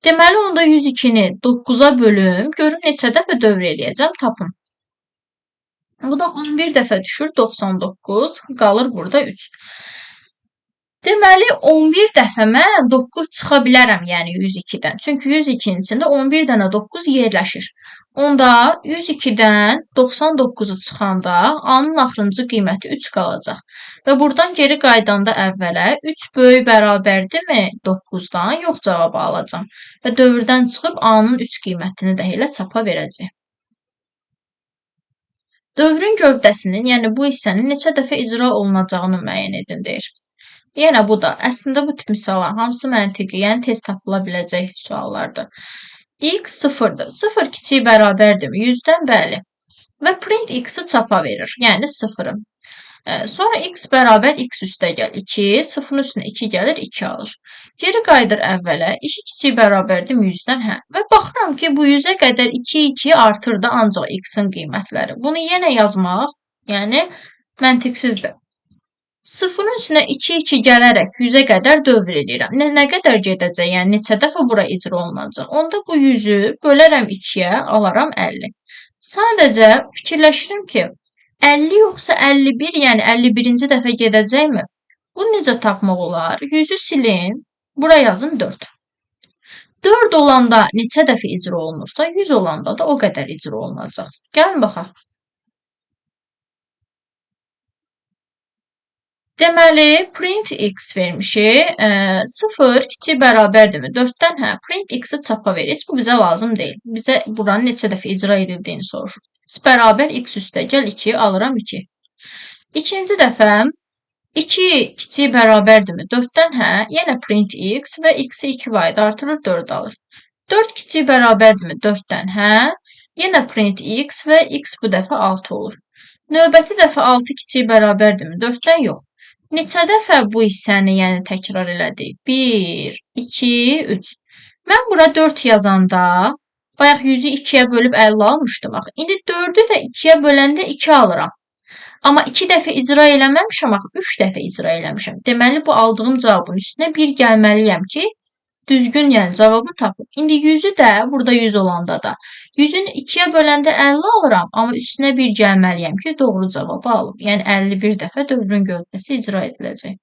Deməli, onda 102-ni 9-a bölüm, görün neçə dəfə dövr eləyəcəm, tapın. Bu da 11 dəfə düşür, 99, qalır burada 3. Deməli, 11 dəfə mən 9 çıxa bilərəm, yəni 102-dən. Çünki 102-nin içində 11 dənə 9 yerləşir. Onda 102-dən 99-u çıxanda A-nın axırıncı qiyməti 3 qalacaq. Və buradan geri qaydanda əvvələ 3 böyük bərabərdirmi 9-dan? Yox cavabı alacam. Və dövrdən çıxıb A-nın 3 qiymətini də elə çapa verəcək. Dövrün gövdəsinin, yəni bu hissənin neçə dəfə icra olunacağını müəyyən edin deyir. Yenə bu da, əslində bu tip misallar hamısı məntiqi, yəni tez tapıla biləcək suallardır. X 0-dır. 0 kiçik bərabərdirmi? 100-dən bəli. Və print X-i çapa verir, yəni 0-ı. Sonra X bərabər X üstə gəl 2, 0-ın üstünə 2 gəlir, 2 alır. Geri qayıdır əvvələ, 2 kiçik bərabərdirmi 100-dən? Hə. Və baxıram ki, bu 100-ə qədər 2 artır da ancaq X-in qiymətləri. Bunu yenə yazmaq, yəni məntiqsizdir. 0-ın üstünə 2 gələrək 100-ə qədər dövr eləyirəm. Nə qədər gedəcək, yəni neçə dəfə bura icra olunacaq? Onda bu 100-ü bölərəm 2-yə, alaram 50. Sadəcə fikirləşirim ki, 50 yoxsa 51, yəni 51-ci dəfə gedəcəkmi? Bunu necə tapmaq olar? 100-ü silin, bura yazın 4. 4 olanda neçə dəfə icra olunursa, 100 olanda da o qədər icra olunacaq. Gəlin baxaq. Deməli, print x vermişik. 0 kiçik bərabərdirmi? 4-dən hə, print x-i çapa verir. Heç bu bizə lazım deyil. Bizə buranın neçə dəfə icra edildiyini soruşur. X bərabər x üstəgəl 2 alıram 2. İkinci dəfə 2 kiçik bərabərdirmi? 4-dən hə, yenə print x və x-i 2 vayda artırır 4 alır. 4 kiçik bərabərdirmi? 4-dən hə, yenə print x və x bu dəfə 6 olur. Növbəti dəfə 6 kiçik bərabərdirmi? 4-dən yox. Neçə dəfə bu hissəni yəni təkrar elədik? 1, 2, 3. Mən bura 4 yazanda, bayaq 100-ü 2-yə bölüb 50 almışdım. İndi 4-ü də 2-yə böləndə 2 alıram. Amma 2 dəfə icra eləməmişəm, 3 dəfə icra eləmişəm. Deməli, bu aldığım cavabın üstünə 1 gəlməliyəm ki, düzgün yəni cavabı tapım. İndi 100-ü də burada 100 olanda da 100-ünü 2-yə böləndə 50 alıram, amma üstünə 1 gəlməliyəm ki, doğru cavabı alım. Yəni 51 dəfə dövrün gövdəsi icra ediləcək.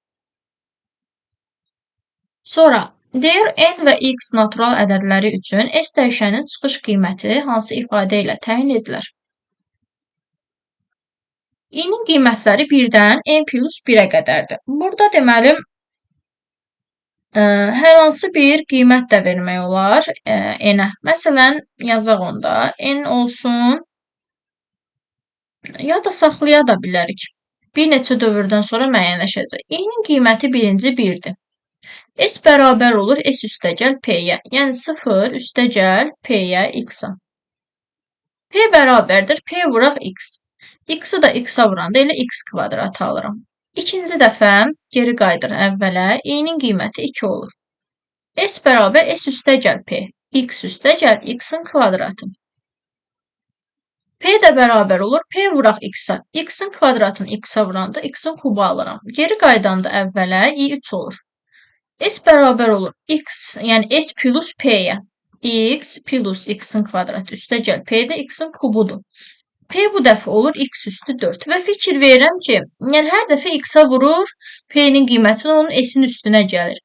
Sonra deyir n və x natural ədədləri üçün s dəyişənin çıxış qiyməti hansı ifadə ilə təyin edilir? I-nin qiymətləri 1-dən n plus 1-ə qədərdir. Burada deməli, hər hansı bir qiymət də vermək olar n-ə. Məsələn, yazaq onda, n olsun, ya da saxlaya da bilərik. Bir neçə dövrdən sonra müəyyənləşəcək. I-nin qiyməti birinci 1-dir. S bərabər olur S üstəgəl P-yə. Yəni 0 üstəgəl P-yə x-a. P bərabərdir P vuraq x. X-i də x-a vuranda elə x kvadratı alıram. İkinci dəfə geri qayıdır əvvələ. I-nin qiyməti 2 olur. S bərabər S üstəgəl P. X üstəgəl x-in kvadratı. P də bərabər olur. P vuraq x-a. X-in kvadratını x-a vuranda x-in kubu alıram. Geri qaydanda əvvələ I 3 olur. S bərabər olur. X, yəni S plus P-yə. X plus x-in kvadratı üstəgəl P də x-in kubudur. P bu dəfə olur x üstü 4 və fikir verirəm ki, yəni hər dəfə x-a vurur, P-nin qiyməti onun s-in üstünə gəlir.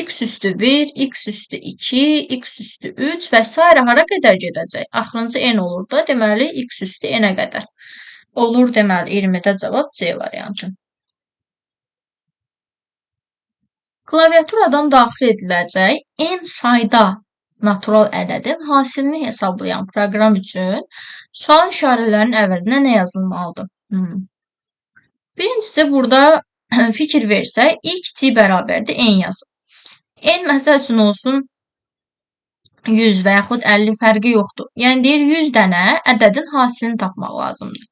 X üstü 1, x üstü 2, x üstü 3 və s. hara qədər gedəcək? Axırıncı n olur da, deməli x üstü n-ə qədər. Olur deməli 20-də cavab C variantı. Klaviaturadan daxil ediləcək n sayda natural ədədin hasilini hesablayan proqram üçün sual işarələrinin əvəzinə nə yazılmalıdır? Birincisi, burada fikir versək, i kiçik bərabərdir n yazın. N məsəl üçün olsun 100 və yaxud 50 fərqi yoxdur. Yəni deyir 100 dənə ədədin hasilini tapmaq lazımdır.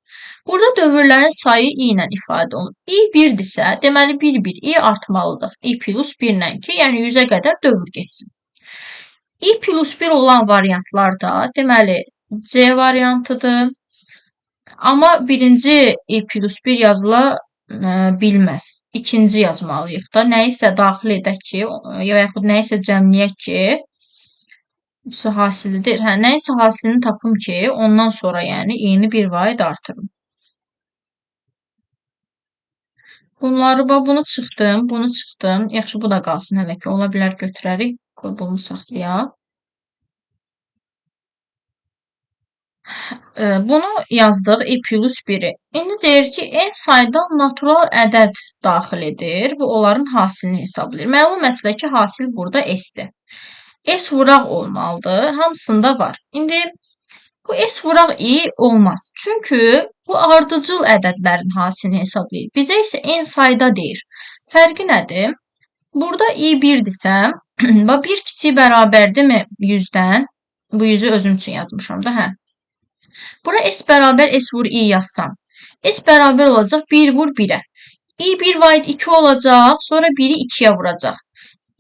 Burada dövrlərin sayı i ilə ifadə olunur. I 1-dirsə, deməli 1-1 i artmalıdır. I plus 1-lə ki, yəni 100-ə qədər dövr geçsin. I plus 1 olan variantlar da deməli C variantıdır. Amma birinci I plus 1 yazıla bilməz. İkinci yazmalıyıq da. Nəyisə daxil edək ki, ya yaxud nəyisə cəmləyək ki, hasilidir. Nəyisə hasilini tapım ki, ondan sonra yəni i-ni 1 vaid artırım. Bunları, bunu çıxdım, bunu çıxdım. Yaxşı, bu da qalsın hələ ki, ola bilər götürərik. Qoy bunu saxlayaq. Bunu yazdıq i plus 1-i. İndi deyir ki, n sayda natural ədəd daxil edir və onların hasilini hesablayır. Məlum məsələ ki, hasil burada s-dir. S vuraq olmalıdır. Hamısında var. İndi bu S vuraq i olmaz. Çünki bu ardıcıl ədədlərin hasilini hesablayır. Bizə isə n sayda deyir. Fərqi nədir? Burada i 1-dirsə, 1 kiçik bərabərdirmi 100-dən? Bu 100-ü özüm üçün yazmışam da, hə. Bura S bərabər S vur i yazsam. S bərabər olacaq 1 vur 1-ə. i 1 vaid 2 olacaq, sonra 1-i 2-yə vuracaq.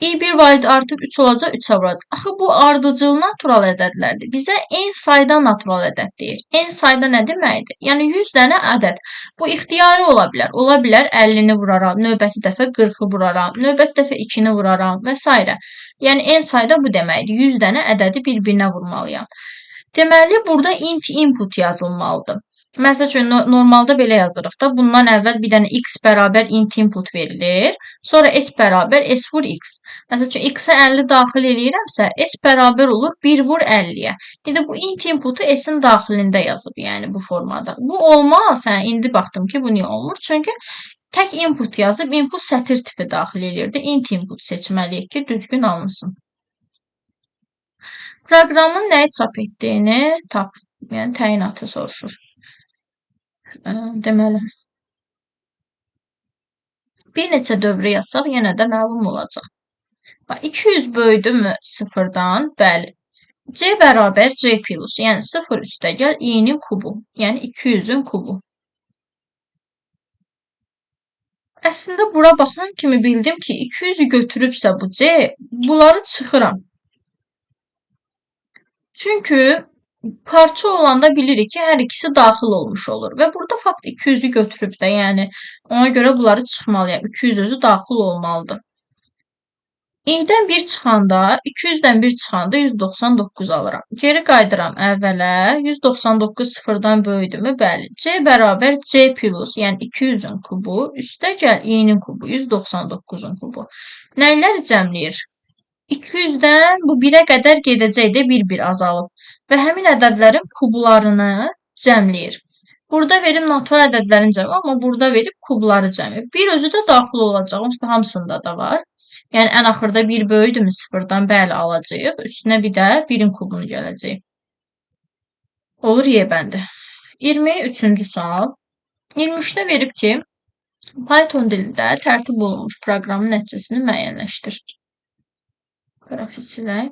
i 1 vaid artıq 3 olacaq, 3-ə vuracaq. Axı bu ardıcıl natural ədədlərdir. Bizə n sayda natural ədəd deyir. N sayda nə deməkdir? Yəni 100 dənə ədəd. Bu ixtiyari ola bilər. Ola bilər 50-ni vuraram, növbəti dəfə 40-ı vuraram, növbəti dəfə 2-ni vuraram və s. Yəni n sayda bu deməkdir. 100 dənə ədədi bir-birinə vurmalıyam. Deməli, burada int input yazılmalıdır. Məsəl üçün normalda belə yazırıq da, bundan əvvəl bir dənə x bərabər int input verilir. Sonra s bərabər s vur x. Məsəl üçün x-ə 50 daxil eləyirəmsə, s bərabər olur 1 vur 50-yə. İndi bu int inputu s-in daxilində yazıb, yəni bu formada. Bu olmaz. Hə, indi baxdım ki, bu niyə olmur? Çünki tək input yazıb, input sətir tipi daxil eləyirdi. Int input seçməliyik ki, düzgün alınsın. Proqramın nəyi çap etdiyini yəni təyinatı soruşur. Deməli, bir neçə dövrü yazsaq yenə də məlum olacaq. 200 böyüdümü sıfırdan? Bəli. C bərabər C plus, yəni 0 üstəgəl i-nin kubu, yəni 200-ün kubu. Əslində bura baxan kimi bildim ki, 200-ü götürübsə bu C, bunları çıxıram. Çünki parça olanda bilirik ki, hər ikisi daxil olmuş olur və burada fakt 200-ü götürüb də, yəni ona görə bunları çıxmalıyam. 200 özü daxil olmalıdır. i-dən 1 çıxanda, 200-dən 1 çıxanda 199 alıram. Geri qayıdıram əvvələ. 199 sıfırdan böyüdümü? Bəli. C bərabər C plus, yəni 200-ün kubu, üstəgəl i-nin kubu, 199-un kubu. Nəyləri cəmləyir? 200-dən bu 1-ə qədər gedəcəkdə bir-bir azalıb və həmin ədədlərin kublarını cəmləyir. Burada verib natural ədədlərin cəmi, amma burada verib kubları cəmi. Bir özü də daxil olacaq, onsuz da hamısında da var. Yəni ən axırda 1 böyüdümü sıfırdan bəli alacağıq. Üstünə bir də 1-in kubunu gələcək. Olur Y bəndi. 23-cü sual. 23-də verib ki, Python dilində tərtib olunmuş proqramın nəticəsini müəyyənləşdir. Qrafik silək.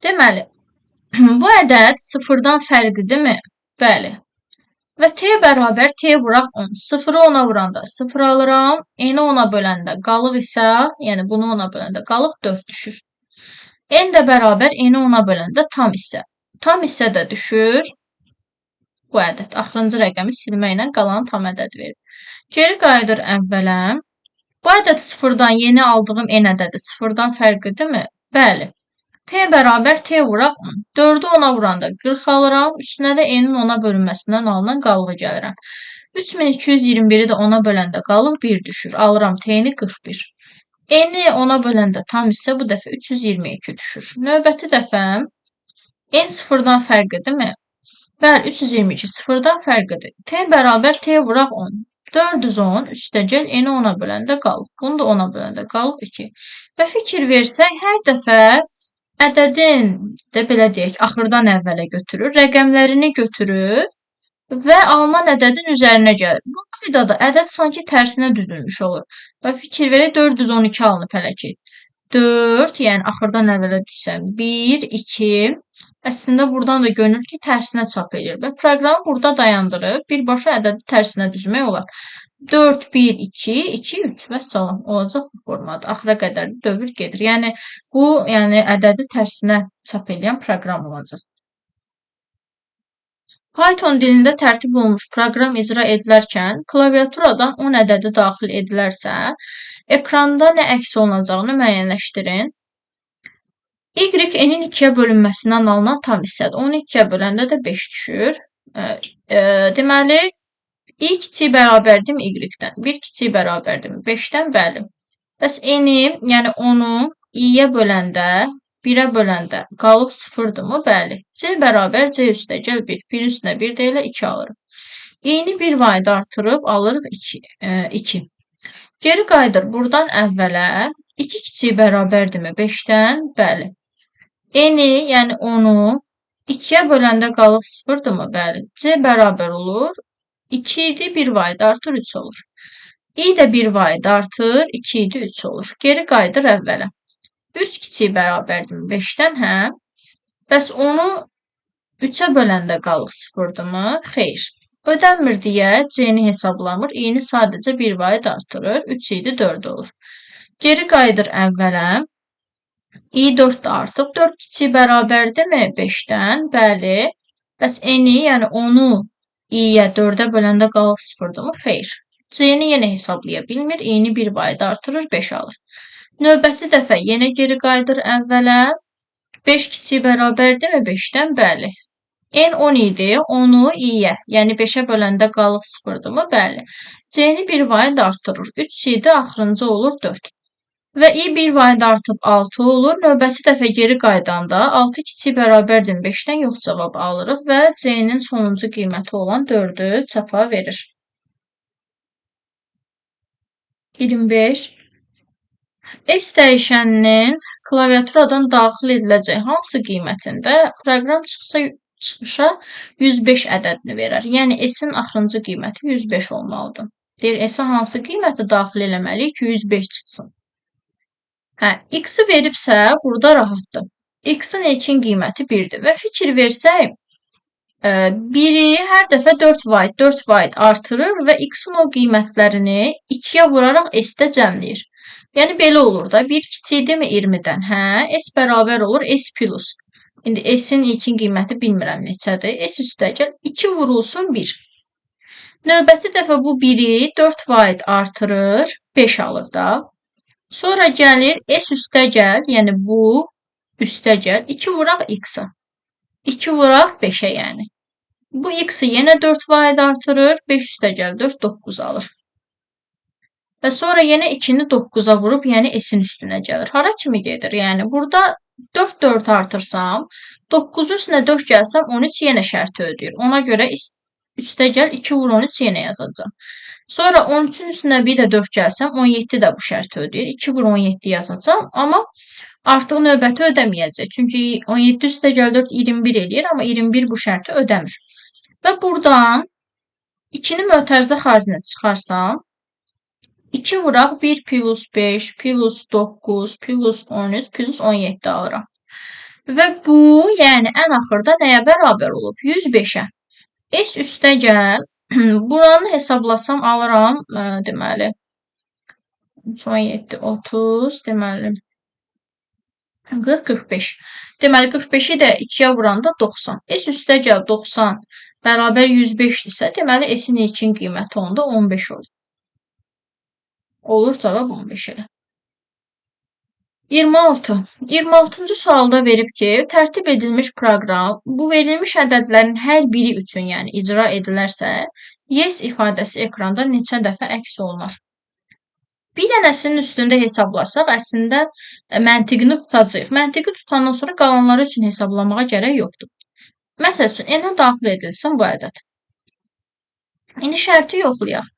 Deməli, bu ədəd sıfırdan fərqlidirmi? Bəli. Və t bərabər t vuraq 10. Sıfırı 10-a vuranda 0 alıram. N-i 10-a böləndə qalıq isə, yəni bunu 10-a böləndə qalıq 4 düşür. N də bərabər N-i 10-a böləndə tam hissə. Tam hissə də düşür. Bu ədəd. Axırıncı rəqəmi silməklə qalan tam ədəd verir. Geri qayıdır əvvələ. Bu ədəd sıfırdan yeni aldığım n ədədi sıfırdan fərqlidirmi? Bəli. T bərabər T vuraq 10. 4-ü 10-a vuranda 40 alıram. Üstünə də n-in 10-a bölünməsindən alınan qalığı gəlirəm. 3221-i də 10-a böləndə qalıq 1 düşür. Alıram T-ni 41. N-i 10-a böləndə tam hissə bu dəfə 322 düşür. Növbəti dəfə n sıfırdan fərqlidirmi? Bəli, 322 sıfırdan fərqlidir. T bərabər T vuraq 10. 410 üstəgəl n-i 10-a böləndə qalıb. Bunu da 10-a böləndə qalıb 2. Və fikir versək, hər dəfə ədədin də belə deyək, axırdan əvvələ götürür, rəqəmlərini götürür və alınan ədədin üzərinə gəlir. Bu qaydada ədəd sanki tərsinə düzülmüş olur. Və fikir verək, 412 alınıb hələ ki. 4, yəni axırdan əvvələ düşsən 1, 2. Əslində buradan da görünür ki, tərsinə çap edir və proqramı burada dayandırıb birbaşa ədədi tərsinə düzmək olar. 4, 1, 2, 2, 3 və salam olacaq bu formada. Axıra qədər dövr gedir. Yəni bu, ədədi tərsinə çap edən proqram olacaq. Python dilində tərtib olunmuş proqram icra edilərkən klaviaturadan 10 ədədi daxil edilərsə, ekranda nə əks olunacağını müəyyənləşdirin. Y n-in 2-yə bölünməsindən alınan tam hissədir. 10-u 2-yə böləndə də 5 düşür. Deməli, i kiçik bərabərdirmi y-dən? 1 kiçik bərabərdirmi? 5-dən bəli. Bəs n-i, yəni 10-u i-yə böləndə 1-ə böləndə qalıq 0-dırmı? Bəli. C bərabər C üstəgəl 1. 1-in üstünə 1 deyilə 2 alırıq. I-ni 1 vayda artırıb alırıq 2. Geri qayıdır buradan əvvələ. 2 kiçik bərabərdirmi? 5-dən? Bəli. N-i, yəni 10-u 2-yə böləndə qalıq 0-dırmı? Bəli. C bərabər olur. 2 idi, 1 vayda artır 3 olur. I də 1 vayda artır, 2 idi, 3 olur. Geri qayıdır əvvələ. 3 kiçik bərabərdirmi? 5-dən, hə? Bəs onu 3-ə böləndə qalıq 0-dırmı? Xeyr. Ödənmir deyə C-ni hesablamır. I-ni sadəcə 1 vayda artırır. 3 idi, 4 olur. Geri qayıdır əvvələ. I 4 də artıb. 4 kiçik bərabərdirmi? 5-dən, bəli. Bəs N-i, yəni 10-u i-yə 4-ə böləndə qalıq 0-dırmı? Xeyr. C-ni yenə hesablaya bilmir. I-ni 1 vayda artırır, 5 alır. Növbəti dəfə yenə geri qayıdır əvvələ. 5 kiçik bərabərdirmi 5-dən? Bəli. N 10 idi, 10-u i-yə, yəni 5-ə böləndə qalıq 0-dırmı? Bəli. C-ni 1 vaid artırır. 3 idi, axırıncı olur 4. Və i 1 vaid artıb 6 olur. Növbəti dəfə geri qaydanda 6 kiçik bərabərdir 5-dən yox cavabı alırıq və C-nin sonuncu qiyməti olan 4-ü çapa verir. 25. S dəyişəninin klaviaturadan daxil ediləcək hansı qiymətində proqram çıxışa 105 ədədini verər. Yəni S-in axırıncı qiyməti 105 olmalıdır. Deyir, S-ə hansı qiyməti daxil eləməliyik ki, 105 çıxsın. X-i veribsə, burada rahatdır. X-in ilkin qiyməti 1-dir və fikir versək, 1-i hər dəfə 4 vaid artırır və X-in o qiymətlərini 2-yə vuraraq S-də cəmləyir. Yəni, belə olur da, 1 kiçikdirmi 20-dən? S bərabər olur S plus. İndi S-in ilkin qiyməti bilmirəm neçədir. S üstəgəl 2 vurulsun 1. Növbəti dəfə bu 1-i 4 vaid artırır, 5 alır da. Sonra gəlir S üstəgəl, yəni bu üstəgəl 2 vuraq X-a. 2 vuraq 5-ə yəni. Bu X-i yenə 4 vaid artırır, 5 üstəgəl 4, 9 alır. Və sonra yenə 2-ni 9-a vurub, yəni S-in üstünə gəlir. Hara kimi gedir? Yəni, burada 4 artırsam, 9-un üstünə 4 gəlsəm, 13 yenə şərti ödəyir. Ona görə üstəgəl 2 vur 13 yenə yazacam. Sonra 13-ün üstünə bir də 4 gəlsəm, 17 də bu şərti ödəyir. 2 vur 17 yazacam, amma artıq növbəti ödəməyəcək. Çünki 17 üstəgəl 4, 21 eləyir, amma 21 bu şərti ödəmir. Və buradan 2-ni mötərizə xaricinə çıxarsam, 2 vuraq 1 plus 5 plus 9 plus 13 plus 17 alıram. Və bu, yəni ən axırda nəyə bərabər olub? 105-ə. S üstəgəl, buranı hesablasam alıram, deməli, 17, 30, deməli, 40, 45. Deməli, 45-i də 2-yə vuranda 90. S üstəgəl 90 bərabər 105-dirsə, deməli, S-in ilkin qiyməti onda 15 olur. Olur cavab 15 elə. 26. 26-cı sualda verib ki, tərtib edilmiş proqram bu verilmiş ədədlərin hər biri üçün, yəni icra edilərsə, yes ifadəsi ekranda neçə dəfə əks olunur? Bir dənəsinin üstündə hesablasaq, əslində məntiqini tutacaq. Məntiqi tutandan sonra qalanları üçün hesablamağa gərək yoxdur. Məsəl üçün, n-ə daxil edilsin bu ədəd. İndi şərti yoxlayaq.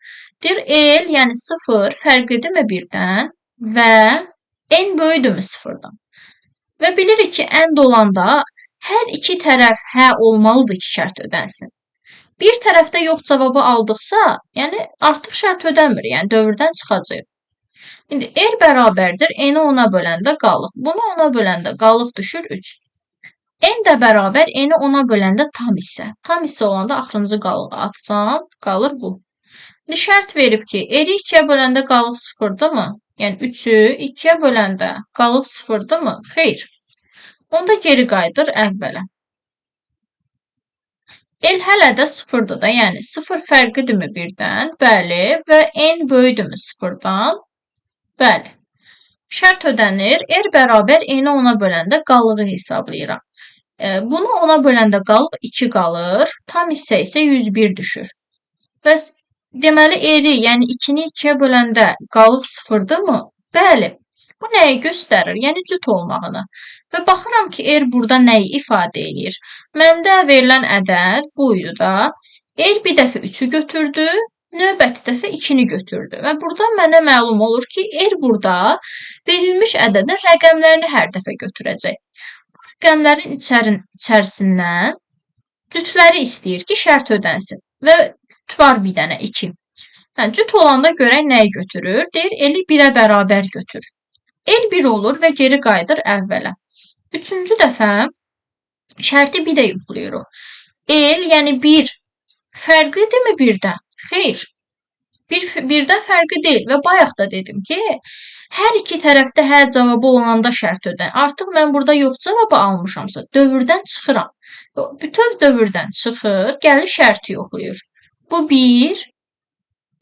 Deyir, L, yəni 0 fərqlidirmi 1-dən və n böyüdürmü 0-dan? Və bilirik ki, n dolanda hər iki tərəf hə olmalıdır ki, şərt ödənsin. Bir tərəfdə yox cavabı aldıqsa, yəni artıq şərt ödənmir, yəni dövrdən çıxacaq. İndi R bərabərdir, n-i 10-a böləndə qalıq. Bunu 10-a böləndə qalıq düşür 3. N də bərabər, n-i 10-a böləndə tam hissə. Tam hissə olanda axırıncı qalığı atsam, qalır bu. İndi şərt verib ki, R-i 2-yə böləndə qalıq 0-dırmı? Yəni 3-ü 2-yə böləndə qalıq 0-dırmı? Xeyr. Onda geri qayıdır əvvələ. L hələ də 0-dır da, yəni 0 fərqlidirmi 1-dən? Bəli. Və n böyüdürmü 0-dan? Bəli. Şərt ödənir. R bərabər n-i 10-a böləndə qalığı hesablayıram. Bunu 10-a böləndə qalıq 2 qalır. Tam hissə isə 101 düşür. Bəs deməli, R-i, yəni 2-ni 2-yə böləndə qalıq 0-dırmı? Bəli. Bu nəyi göstərir? Yəni cüt olmağını. Və baxıram ki, R burada nəyi ifadə edir? Məndə verilən ədəd buydu da. R bir dəfə 3-ü götürdü, növbəti dəfə 2-ni götürdü. Və burada mənə məlum olur ki, R burada verilmiş ədədin rəqəmlərini hər dəfə götürəcək. Rəqəmlərin içərisindən cütləri istəyir ki, şərt ödənsin. Və var bir dənə 2. Cüt olanda görək nəyi götürür? Deyir, L-i 1-ə bərabər götür. L 1 olur və geri qayıdır əvvələ. Üçüncü dəfə şərti bir də yoxlayırıq. L, yəni 1 fərqlidirmi 1-dən? Xeyr. 1-dən fərqli deyil və bayaq da dedim ki, hər iki tərəfdə hə cavabı olanda şərt ödən. Artıq mən burada yox cavabı almışamsa, dövrdən çıxıram. Bütöv dövrdən çıxır, gəlir şərti yoxlayır. Bu 1,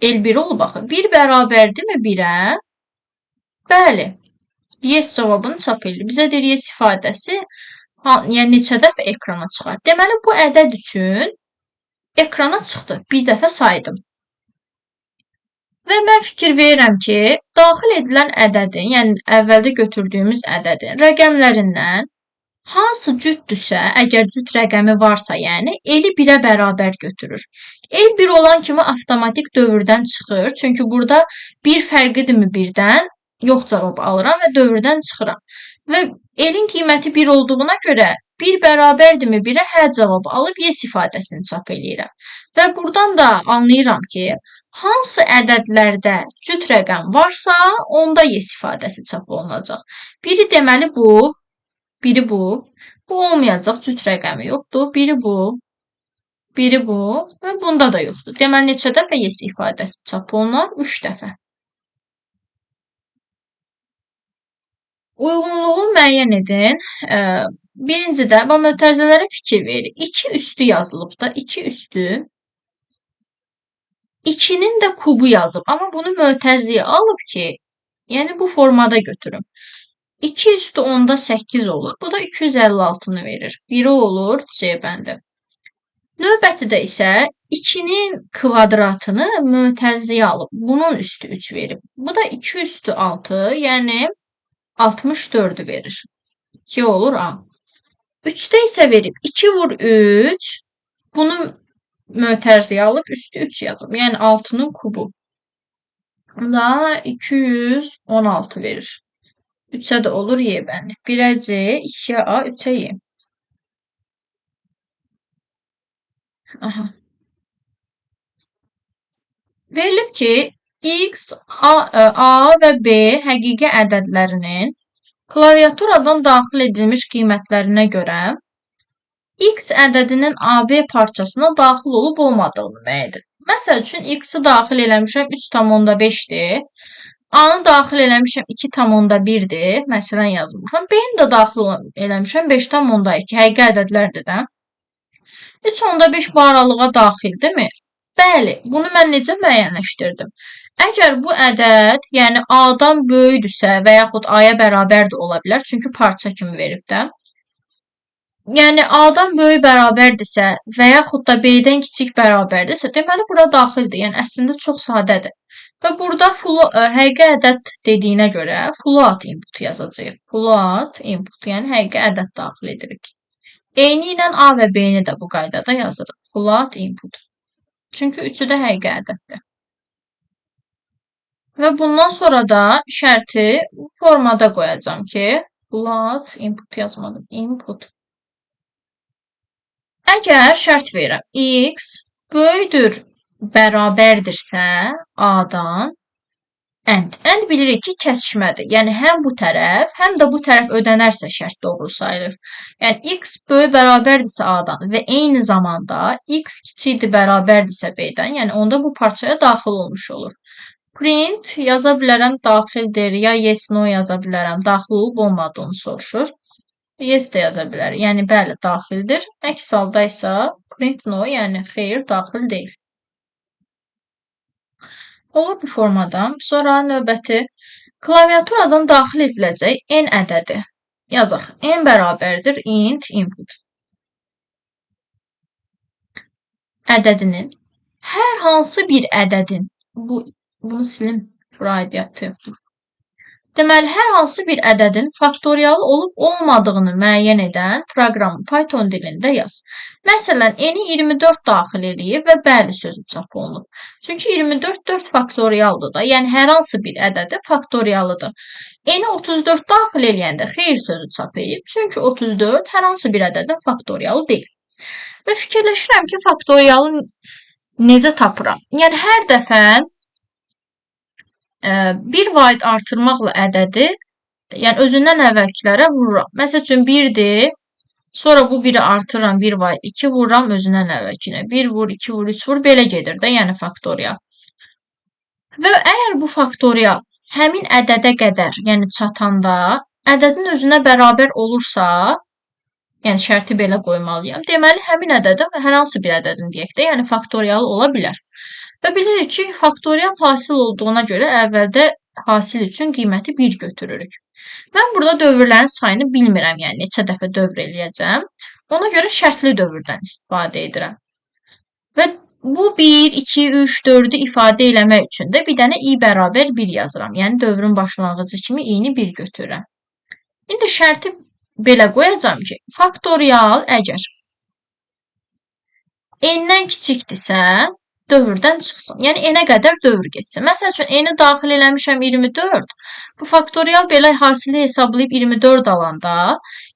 L1 olub baxın. 1 bərabərdirmi 1-ə? Bəli. Yes cavabını çap edir. Bizə deyir yes ifadəsi Yəni neçə dəfə ekrana çıxar? Deməli bu ədəd üçün ekrana çıxdı. Bir dəfə saydım. Və mən fikir verirəm ki, daxil edilən ədədin, yəni əvvəldə götürdüyümüz ədədin rəqəmlərindən hansı cütdürsə, əgər cüt rəqəmi varsa, yəni eli 1-ə bərabər götürür. El 1 olan kimi avtomatik dövrdən çıxır. Çünki burada 1 fərqlidirmi 1-dən? Yox cavab alıram və dövrdən çıxıram. Və elin qiyməti 1 olduğuna görə 1 bərabərdirmi 1-ə? Hə cavabı alıb yes ifadəsini çap eləyirəm. Və buradan da anlayıram ki, hansı ədədlərdə cüt rəqəm varsa, onda yes ifadəsi çap olunacaq. Biri deməli bu, biri bu. Bu olmayacaq, cüt rəqəmi yoxdur. Biri bu, biri bu və bunda da yoxdur. Deməli, neçə dəfə yes ifadəsi çap olunar? 3 dəfə. Uyğunluğu müəyyən edin. Birincidə bu mötərizələrə fikir verin. 2 üstü yazılıb da, 2 üstü. 2-nin də kubu yazıb. Amma bunu mötərizəyə alıb ki, yəni bu formada götürüm. 2 üstü 10-da 8 olur. Bu da 256-nı verir. Biri olur C bəndi. Növbətidə isə 2-nin kvadratını mötərizəyə alıb. Bunun üstü 3 verib. Bu da 2 üstü 6, yəni 64'ü verir. 2 olur A. 3'te ise verib 2 vur 3. Bunu mötərizəyə alıb üstü 3 yazım. Yəni 6'nın kubu. Da 216 verir. 3'e de olur Y bəndi. 1'e C, 2'ye A, 3'e Y. Aha. Verilib ki, X, A və B həqiqi ədədlərinin klaviaturadan daxil edilmiş qiymətlərinə görə X ədədinin AB parçasına daxil olub olmadığını müəyyən edin. Məsəl üçün, X-i daxil eləmişəm 3,5-dir. A-nı daxil eləmişəm 2,1-dir. Məsələn, yazmışam. B-ni də daxil eləmişəm 5,2. Həqiqi ədədlərdir də. 3,5 bu aralığa daxildirmi? Bəli, bunu mən necə müəyyənləşdirdim? Əgər bu ədəd, yəni A-dan böyükdürsə və yaxud A-ya bərabər də ola bilər, çünki parça kimi verib də. Yəni A-dan böyük bərabərdirsə və yaxud da B-dən kiçik bərabərdirsə, deməli bura daxildir. Yəni əslində çox sadədir. Və burada həqiqi ədəd dediyinə görə float input yazacağıq. Float input, yəni həqiqi ədəd daxil edirik. Eyni ilə A və B-ni də bu qaydada yazırıq. Float input. Çünki üçü də həqiqi ədəddir. Və bundan sonra da şərti formada qoyacağım ki, float input yazmadım. Input. Əgər şərt verirəm, X böyükdür, bərabərdirsə A-dan, and bilirik ki, kəsişmədir. Yəni, həm bu tərəf, həm də bu tərəf ödənərsə şərt doğru sayılır. Yəni, X böyük bərabərdirsə A-dan və eyni zamanda X kiçikdir bərabərdirsə B-dən, yəni onda bu parçaya daxil olmuş olur. Print yaza bilərəm, daxildir, ya yes, no yaza bilərəm, daxil olub olmadığını soruşur. Yes də yaza bilər, yəni bəli, daxildir. Əks halda isə print no, yəni xeyr, daxil deyil. Olur bu formadan. Sonra növbəti klaviaturadan daxil ediləcək n ədədi yazaq. N bərabərdir int input. Ədədinin hər hansı bir ədədin, bunu silim, radiatı. Deməli, hər hansı bir ədədin faktoriyalı olub olmadığını müəyyən edən proqramı Python dilində yaz. Məsələn, n-i 24 daxil eləyib və bəli sözü çap olunub. Çünki 24 4 faktorialdır da, yəni hər hansı bir ədədi faktoriyalıdır. N-i 34 daxil eləyəndə xeyir sözü çap eləyib. Çünki 34 hər hansı bir ədədin faktoriyalı deyil. Və fikirləşirəm ki, faktoriyalı necə tapıram? Yəni, hər dəfə bir vaid artırmaqla ədədi, yəni özündən əvvəlkilərə vururam. Məsəl üçün 1-dir, sonra bu 1-i artırıram, 1 vaid 2 vururam özündən əvvəlkinə. 1 vur, 2 vur, 3 vur, belə gedir də, yəni faktorial. Və əgər bu faktorial həmin ədədə qədər, yəni çatanda, ədədin özünə bərabər olursa, yəni şərti belə qoymalıyam. Deməli, həmin ədədin hər hansı bir ədədin deyək də, yəni faktorial ola bilər. Və bilirik ki, faktorial hasil olduğuna görə əvvəldə hasil üçün qiyməti 1 götürürük. Mən burada dövrlərin sayını bilmirəm, yəni neçə dəfə dövr eləyəcəm. Ona görə şərtli dövrdən istifadə edirəm. Və bu 1, 2, 3, 4-ü ifadə eləmək üçün də bir dənə i bərabər 1 yazıram. Yəni dövrün başlanğıcı kimi i-ni 1 götürürəm. İndi şərti belə qoyacağam ki, faktorial əgər n-dən kiçikdirsə, dövrdən çıxsın. Yəni n-ə qədər dövr getsin. Məsəl üçün n-i daxil eləmişəm 24. Bu faktorial belə hasili hesablayıb 24 alanda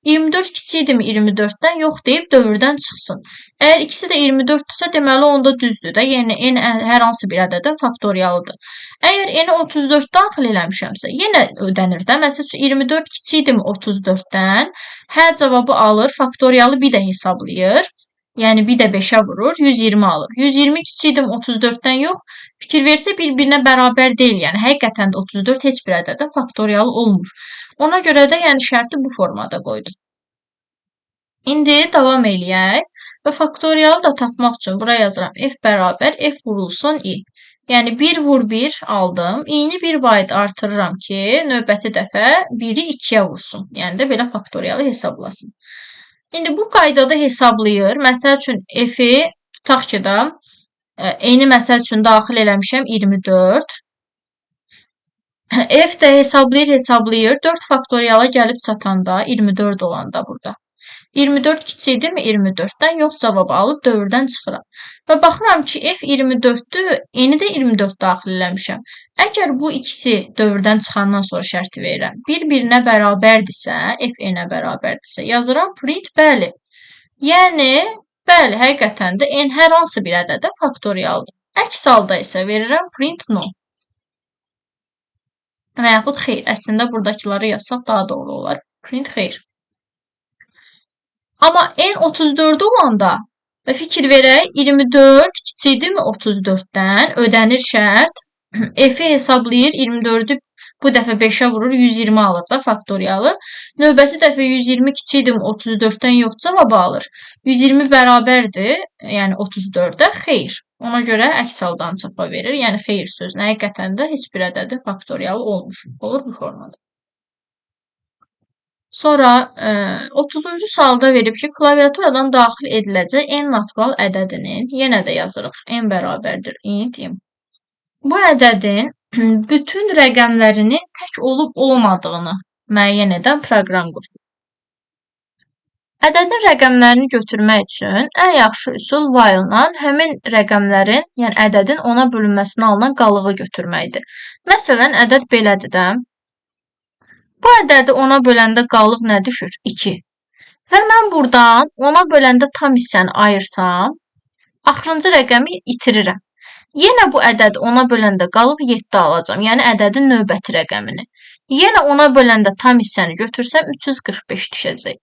24 kiçikdirmi 24-dən yox deyib dövrdən çıxsın. Əgər ikisi də 24-dürsə, deməli onda düzdür də. Yəni n hər hansı bir ədədin faktorialıdır. Əgər n-i 34 daxil eləmişəmsə, yenə ödənir də. Məsəl üçün 24 kiçikdirmi 34-dən? Hə cavabı alır, faktorialı bir də hesablayır. Yəni bir də 5-ə vurur, 120 alır. 120 kiçikdir 34-dən yox, fikir versə bir-birinə bərabər deyil. Yəni həqiqətən də 34 heç bir ədədin faktorialı olmur. Ona görə də yəni şərti bu formada qoydum. İndi davam eləyək və faktorialı da tapmaq üçün bura yazıram. F bərabər F vurulsun i. Yəni 1 vur 1 aldım. i-ni 1 bayt artırıram ki, növbəti dəfə 1-i 2-yə vursun. Yəni də belə faktorialı hesablasın. İndi bu qaydada hesablayır. Məsəl üçün f-i tutaq ki da n-i məsəl üçün daxil eləmişəm 24. F də hesablayır. 4 faktoriala gəlib çatanda 24 olanda burada. 24 kiçikdirmi 24-dən yox cavabı alıb dövrdən çıxıram. Və baxıram ki, f 24-dür, n-i də 24 daxil eləmişəm. Əgər bu ikisi dövrdən çıxandan sonra şərti verirəm. Bir-birinə bərabərdirsə, f n-ə bərabərdirsə, yazıram print bəli. Yəni, bəli, həqiqətən də n hər hansı bir ədədə faktorialdır. Əks halda isə verirəm print no. Və yaxud xeyr, əslində buradakıları yazsaq daha doğru olar. Print xeyr. Amma n 34 olanda və fikir verək 24 kiçikdirmi 34-dən ödənir şərt. F-i hesablayır 24-ü bu dəfə 5-ə vurur 120 alır da faktorialı. Növbəti dəfə 120 kiçikdirmi 34-dən yox cavabı alır. 120 bərabərdir, yəni 34-də xeyr. Ona görə əks haldan çapa verir. Yəni xeyr sözünə həqiqətən də heç bir ədədi faktorialı olmuş. Olur bu formada. Sonra 30-cu sualda verib ki, klaviaturadan daxil ediləcək n natural ədədinin, yenə də yazırıq, n bərabərdir int m. Bu ədədin bütün rəqəmlərinin tək olub-olmadığını müəyyən edən proqram qrupu. Ədədin rəqəmlərini götürmək üçün ən yaxşı üsul while-la həmin rəqəmlərin, yəni ədədin ona bölünməsinə alınan qalığı götürməkdir. Məsələn, ədəd belədir də. Bu ədədi ona böləndə qalıq nə düşür? 2. Və mən buradan ona böləndə tam hissəni ayırsam, axırıncı rəqəmi itirirəm. Yenə bu ədədi ona böləndə qalıq 7 alacam, yəni ədədin növbəti rəqəmini. Yenə ona böləndə tam hissəni götürsəm 345 düşəcək.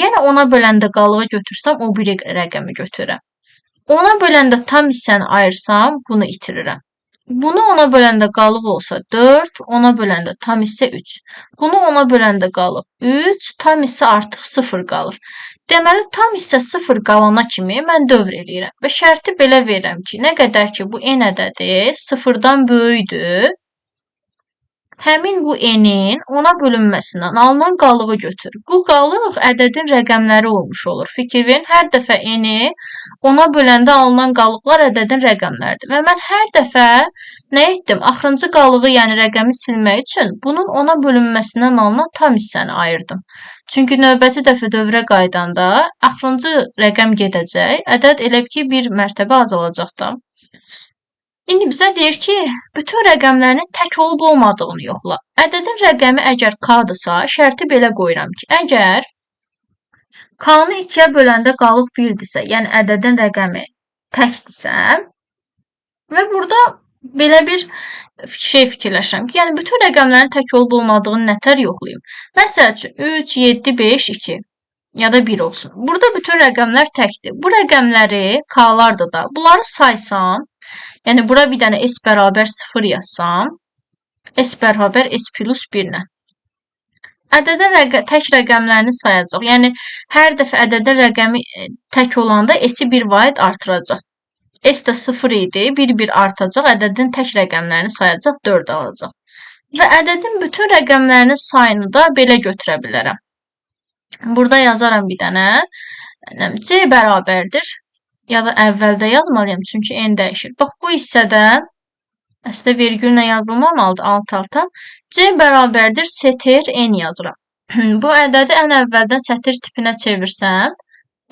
Yenə ona böləndə qalığı götürsəm o biri rəqəmi götürürəm. Ona böləndə tam hissəni ayırsam bunu itirirəm. Bunu ona böləndə qalıq olsa 4, ona böləndə tam hissə 3. Bunu ona böləndə qalıq 3, tam hissə artıq 0 qalır. Deməli, tam hissə 0 qalana kimi mən dövr eləyirəm. Və şərti belə verirəm ki, nə qədər ki, bu n ədədi 0-dan böyükdür, həmin bu n-in ona bölünməsindən alınan qalığı götür. Bu qalıq ədədin rəqəmləri olmuş olur. Fikir verin, hər dəfə n-i ona böləndə alınan qalıqlar ədədin rəqəmləridir. Və mən hər dəfə nə etdim? Axırıncı qalığı, yəni rəqəmi silmək üçün bunun ona bölünməsindən alınan tam hissəni ayırdım. Çünki növbəti dəfə dövrə qaydanda axırıncı rəqəm gedəcək, ədəd elə ki, bir mərtəbə azalacaq da. İndi bizə deyir ki, bütün rəqəmlərinin tək olub-olmadığını yoxla. Ədədin rəqəmi əgər k-dırsa, şərti belə qoyuram ki, əgər k-nı 2-yə böləndə qalıq 1-dirsə, yəni ədədin rəqəmi təkdirsə və burada belə bir şey fikirləşirəm ki, yəni bütün rəqəmlərin tək olub-olmadığını nətər yoxlayım. Məsəl üçün 3, 7, 5, 2 ya da 1 olsun. Burada bütün rəqəmlər təkdir. Bu rəqəmləri k-lardır da. Bunları saysan, yəni bura bir dənə s bərabər 0 yazsam, s bərabər s plus 1-lə. Ədədin tək rəqəmlərini sayacaq. Yəni, hər dəfə ədədin rəqəmi tək olanda s-i 1 vaid artıracaq. S də 0 idi, 1-1 artacaq, ədədin tək rəqəmlərini sayacaq, 4 alacaq. Və ədədin bütün rəqəmlərinin sayını da belə götürə bilərəm. Burada yazaram bir dənə. C bərabərdir. Ya da əvvəldə yazmalıyam, çünki n dəyişir. Bax, bu hissədə əslində vergüllə yazılmamalıdır alt-alta. C bərabərdir sətir n yazıram. Bu ədədi ən əvvəldən sətir tipinə çevirsəm,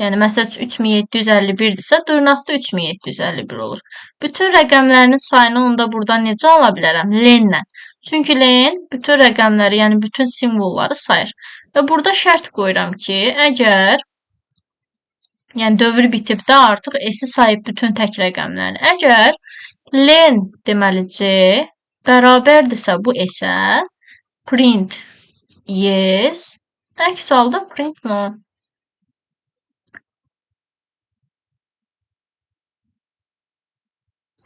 yəni məsəl üçün 3751-dirsə, dırnaqda 3751 olur. Bütün rəqəmlərinin sayını onda buradan necə ala bilərəm? Len-lə. Çünki len bütün rəqəmləri, yəni bütün simvolları sayır. Və burada şərt qoyuram ki, əgər yəni dövr bitib də artıq S-i sayıb bütün tək rəqəmlərini. Əgər len deməli C bərabərdirsə bu S-ə, print yes, əks halda print no.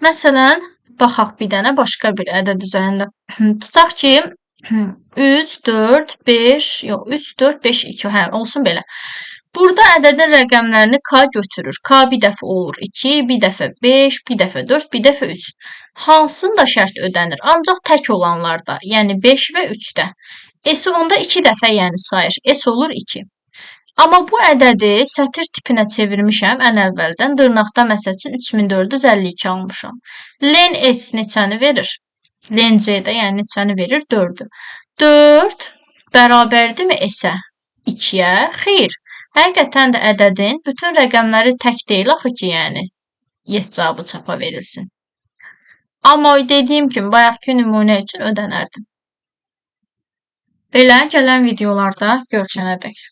Məsələn, baxaq bir dənə başqa bir ədəd üzərində. Tutaq ki, 3, 4, 5, yox, 3, 4, 5, 2, hə, olsun belə. Burada ədədin rəqəmlərini K götürür. K bir dəfə olur 2, bir dəfə 5, bir dəfə 4, bir dəfə 3. Hansında şərt ödənir? Ancaq tək olanlarda, yəni 5 və 3-də. S-i onda 2 dəfə yəni sayır. S olur 2. Amma bu ədədi sətir tipinə çevirmişəm ən əvvəldən. Dırnaqda məsəl üçün 3452 almışam. Len S neçəni verir? Len C də yəni neçəni verir? 4-ü. 4 bərabərdirmi S-ə? 2-yə? Xeyr. Həqiqətən də ədədin bütün rəqəmləri tək deyil axı ki, yəni yes cavabı çapa verilsin. Amma dediyim kimi, bayaqki nümunə üçün ödənərdim. Belə gələn videolarda görüşənədək.